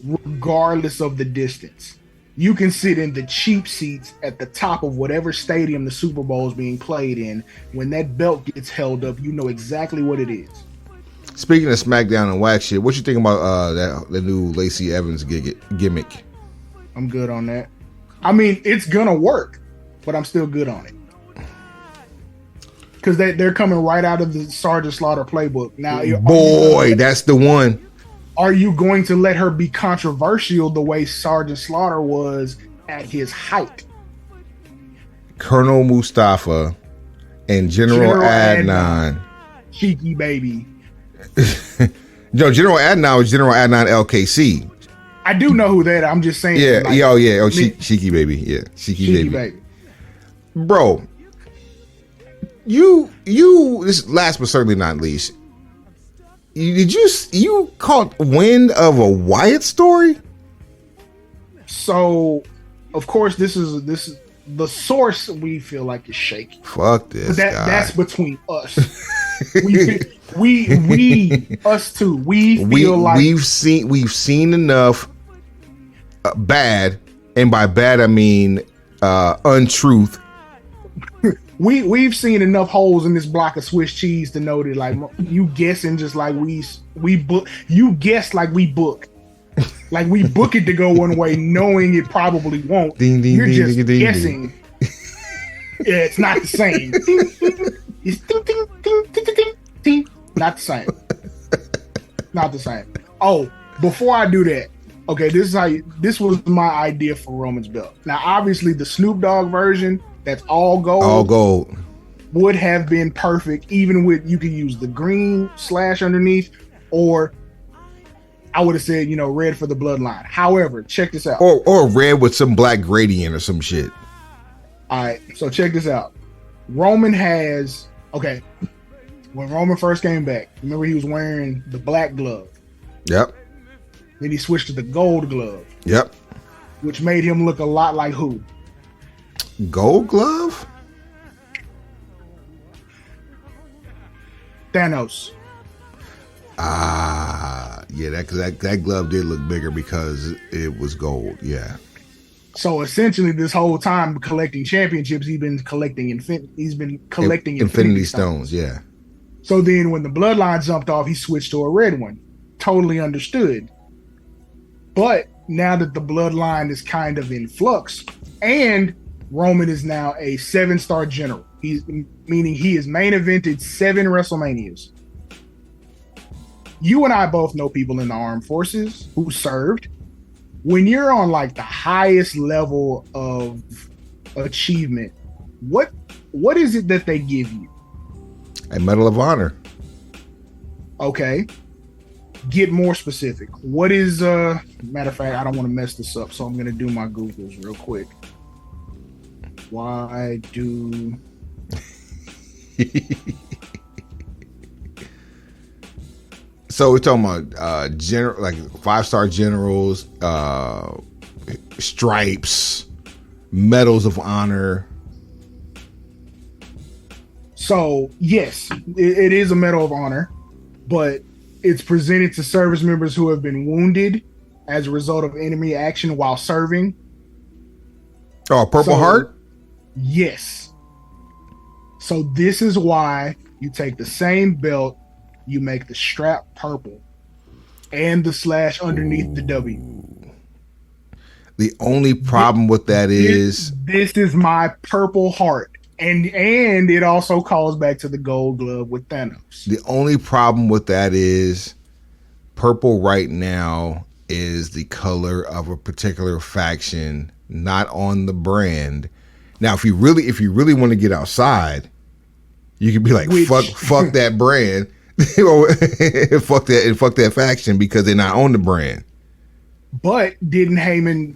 regardless of the distance. You can sit in the cheap seats at the top of whatever stadium the Super Bowl is being played in. When that belt gets held up, you know exactly what it is. Speaking of SmackDown and whack shit, what you think about the new Lacey Evans gimmick? I'm good on that. I mean, it's gonna work, but I'm still good on it. Because they're coming right out of the Sergeant Slaughter playbook. Now, that's the one. Are you going to let her be controversial the way Sergeant Slaughter was at his height? Colonel Mustafa and General Adnan. Sheiky baby. General Adnan was General Adnan LKC. I do know who that is. I'm just saying. Yeah, like, Sheiky baby. Yeah, Sheiky baby. Bro, you. This last but certainly not least. You caught wind of a Wyatt story? So, of course, this is the source. We feel like is shaky. Fuck this. But that's between us. we us too. We feel like we've seen enough bad, and by bad I mean untruth. We've seen enough holes in this block of Swiss cheese to know that, like, you guessing just like we book. You guess like we book. Like we book it to go one way, knowing it probably won't. Ding, ding, You're ding, just ding, ding, guessing. Ding. Yeah, it's not the same. It's ding, ding, ding, ding, ding, ding, ding. Not the same. Not the same. Oh, before I do that, okay, this was my idea for Roman's belt. Now, obviously, the Snoop Dogg version, that's all gold, would have been perfect. Even with, you could use the green slash underneath, or I would have said, red for the bloodline. However, check this out. Or red with some black gradient or some shit. All right, so check this out. Roman has, when Roman first came back, remember he was wearing the black glove. Yep. Then he switched to the gold glove. Yep. Which made him look a lot like who? Gold glove? Thanos. Yeah, that glove did look bigger because it was gold. Yeah. So essentially, this whole time collecting championships, he's been collecting Infinity Stones. Yeah. So then, when the Bloodline jumped off, he switched to a red one. Totally understood. But now that the Bloodline is kind of in flux, and Roman is now a 7-star general, meaning he has main evented 7 WrestleManias. You and I both know people in the armed forces who served. When you're on like the highest level of achievement, what is it that they give you? A Medal of Honor. Okay. Get more specific. What is matter of fact, I don't want to mess this up, so I'm gonna do my Googles real quick. Why do So we're talking about general, like 5-star generals, stripes, medals of honor. So yes, it is a Medal of Honor, but it's presented to service members who have been wounded as a result of enemy action while serving. Oh, Purple Heart? Yes. So this is why you take the same belt, you make the strap purple and the slash underneath the W. The only problem with that is this is my Purple Heart. And it also calls back to the gold glove with Thanos. The only problem with that is purple right now is the color of a particular faction, not on the brand. Now, if you really want to get outside, you could be like, fuck that brand. fuck that faction because they're not on the brand. But didn't Heyman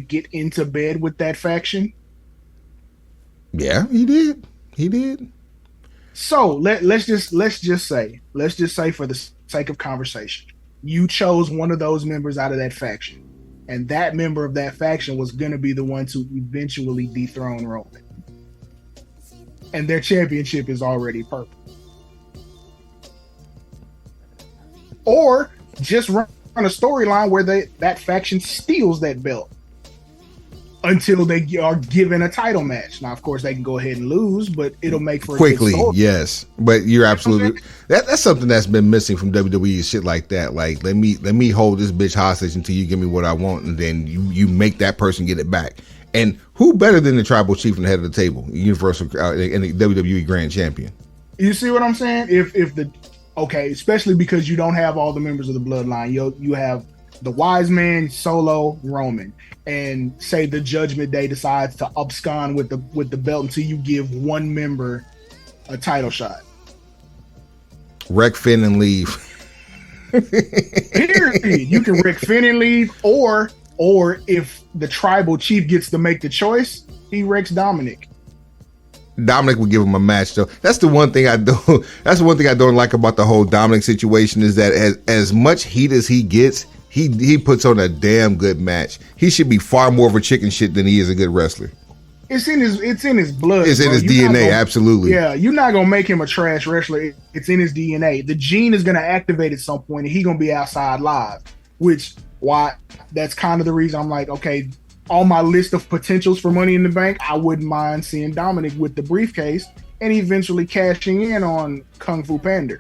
get into bed with that faction? Yeah, he did. So let's just say for the sake of conversation, you chose one of those members out of that faction, and that member of that faction was going to be the one to eventually dethrone Roman, and their championship is already purple. Or just run a storyline where that faction steals that belt until they are given a title match. Now, of course, they can go ahead and lose, but it'll make for quickly. A good story. Yes, but you're absolutely that's something that's been missing from WWE. Shit like that. Like let me hold this bitch hostage until you give me what I want, and then you make that person get it back. And who better than the tribal chief and the head of the table, Universal and the WWE Grand Champion? You see what I'm saying? Especially because you don't have all the members of the Bloodline. You have the Wise Man, Solo, Roman, and say the Judgment Day decides to abscond with the belt until you give one member a title shot. Wreck Finn and leave. Period. You can wreck Finn and leave, or if the tribal chief gets to make the choice, he wrecks Dominic. Dominic would give him a match, though. That's the one thing I don't. That's the one thing I don't like about the whole Dominic situation is that as much heat as he gets, he puts on a damn good match. He should be far more of a chicken shit than he is a good wrestler. It's in his blood. It's in his DNA, absolutely. Yeah, you're not gonna make him a trash wrestler. It's in his DNA. The gene is gonna activate at some point, and he's gonna be outside live. That's kind of the reason I'm like, okay, on my list of potentials for Money in the Bank, I wouldn't mind seeing Dominic with the briefcase and eventually cashing in on Kung Fu Panda.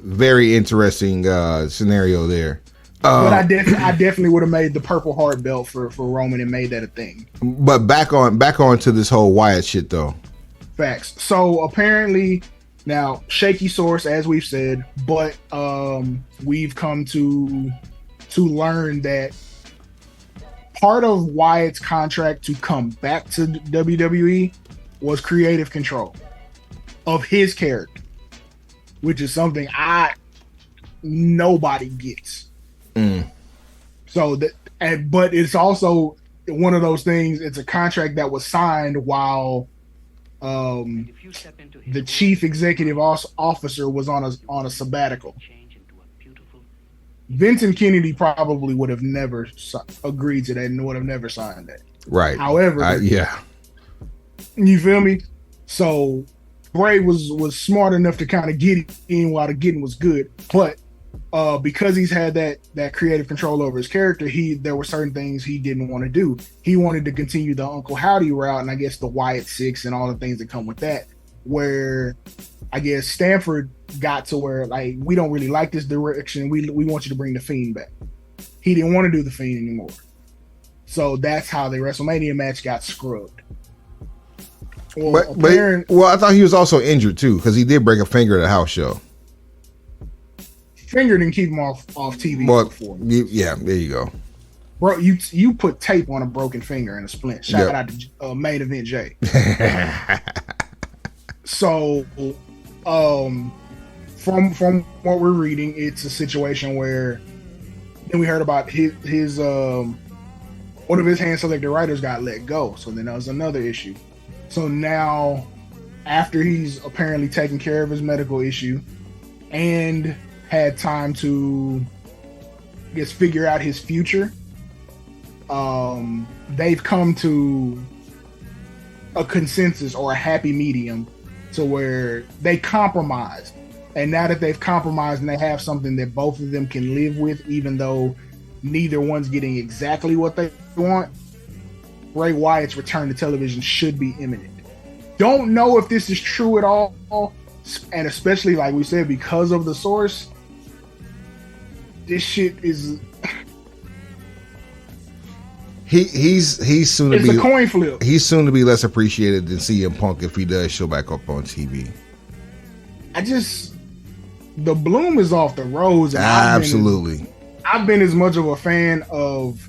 Very interesting scenario there. But I definitely would have made the Purple Heart belt for Roman and made that a thing. But back on to this whole Wyatt shit though. Facts. So apparently Now, shaky source, as we've said, but we've come to learn that part of Wyatt's contract to come back to WWE was creative control of his character, which is something nobody gets. So that, but it's also one of those things. It's a contract that was signed while the chief executive officer was on a sabbatical. Vincent Kennedy probably would have never agreed to that and would have never signed that. Right. However, yeah. You feel me? So Bray was smart enough to kind of get in while the getting was good, but because he's had that creative control over his character, there were certain things he didn't want to do. He wanted to continue the Uncle Howdy route, and I guess the Wyatt Six and all the things that come with that. Where I guess Stanford got to where, like, we don't really like this direction. We want you to bring the Fiend back. He didn't want to do the Fiend anymore, so that's how the WrestleMania match got scrubbed. Well, I thought he was also injured too, because he did break a finger at a house show. Finger didn't keep him off TV before. Yeah, there you go. Bro, you put tape on a broken finger and a splint. Shout out to Main Event Jay. So, from what we're reading, it's a situation where then we heard about his one of his hand selected writers got let go. So then that was another issue. So now, after he's apparently taken care of his medical issue and had time to, I guess, figure out his future, they've come to a consensus or a happy medium to where they compromised. And now that they've compromised and they have something that both of them can live with, even though neither one's getting exactly what they want, Bray Wyatt's return to television should be imminent. Don't know if this is true at all, and especially, like we said, because of the source, this shit is... He's soon to be... It's a coin flip. He's soon to be less appreciated than CM Punk if he does show back up on TV. The bloom is off the rose. And Absolutely. I've been as much of a fan of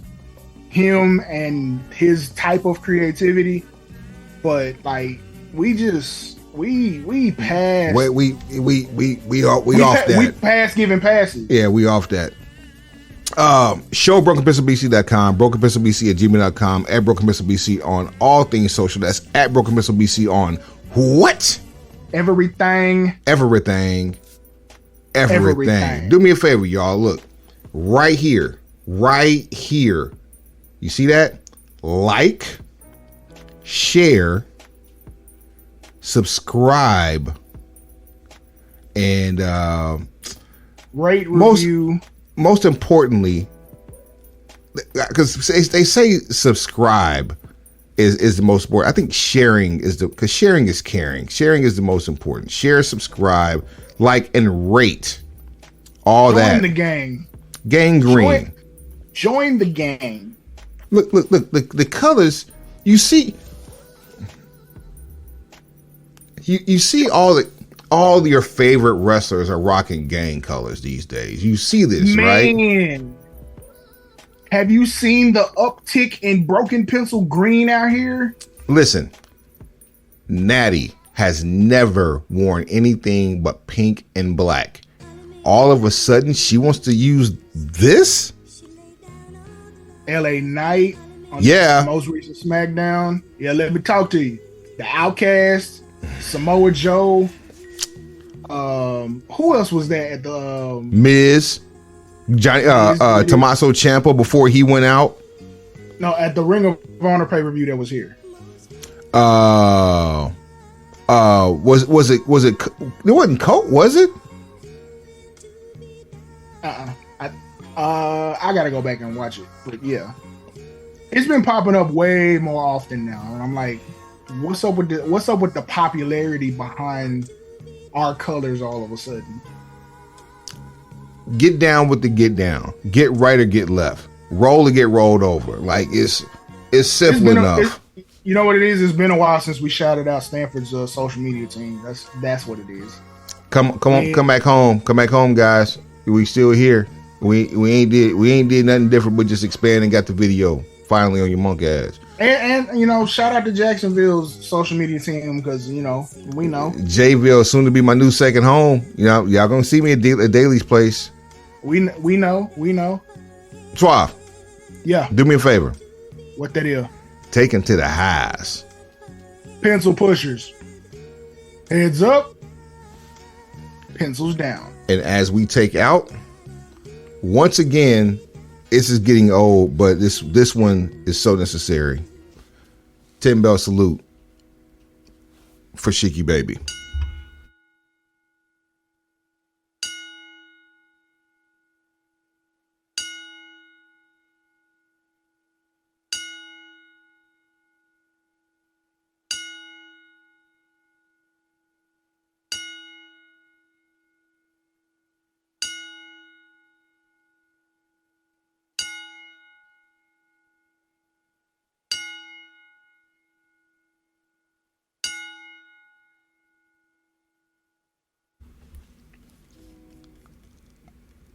him and his type of creativity, but like we passed. We off that. We passed giving passes. Yeah, we off that. Show BrokenPistolBC.com, BrokenPistolBC@gmail.com, at BrokenPistolBC on all things social. That's at BrokenPistolBC on what? Everything. Do me a favor, y'all. Look, right here. You see that? Like, share, subscribe, and rate, review. Most importantly, because they say subscribe is the most important. I think sharing is because sharing is caring. Sharing is the most important. Share, subscribe, like, and rate. All that. Join the gang. Gang green. Join the gang. Look, the colors. You see all your favorite wrestlers are rocking gang colors these days. You see this, right? Man, have you seen the uptick in broken pencil green out here? Listen, Natty has never worn anything but pink and black. All of a sudden, she wants to use this? LA Knight on the most recent SmackDown. Yeah, let me talk to you. The Outcast, Samoa Joe. Who else was there at the Miz? Johnny, Tommaso Ciampa before he went out. No, at the Ring of Honor pay-per-view that was here. Was it? It wasn't Colt, was it? I gotta go back and watch it, but yeah, it's been popping up way more often now, and I'm like, what's up with the popularity behind our colors all of a sudden? Get down with the get down. Get right or get left. Roll or get rolled over. Like it's simple enough. You know what it is? It's been a while since we shouted out Stanford's social media team. That's what it is. Come back home. Come back home, guys. We still here. We ain't did nothing different but just expand and got the video finally on your monk ass. And shout out to Jacksonville's social media team because we know Jayville soon to be my new second home. Y'all gonna see me at Daly's place. We know. Suave. Yeah. Do me a favor. What that is? Take him to the highs. Pencil pushers. Heads up. Pencils down. And as we take out, once again, this is getting old, but this one is so necessary. 10 bell salute for Sheiky Baby.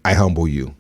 I humble you.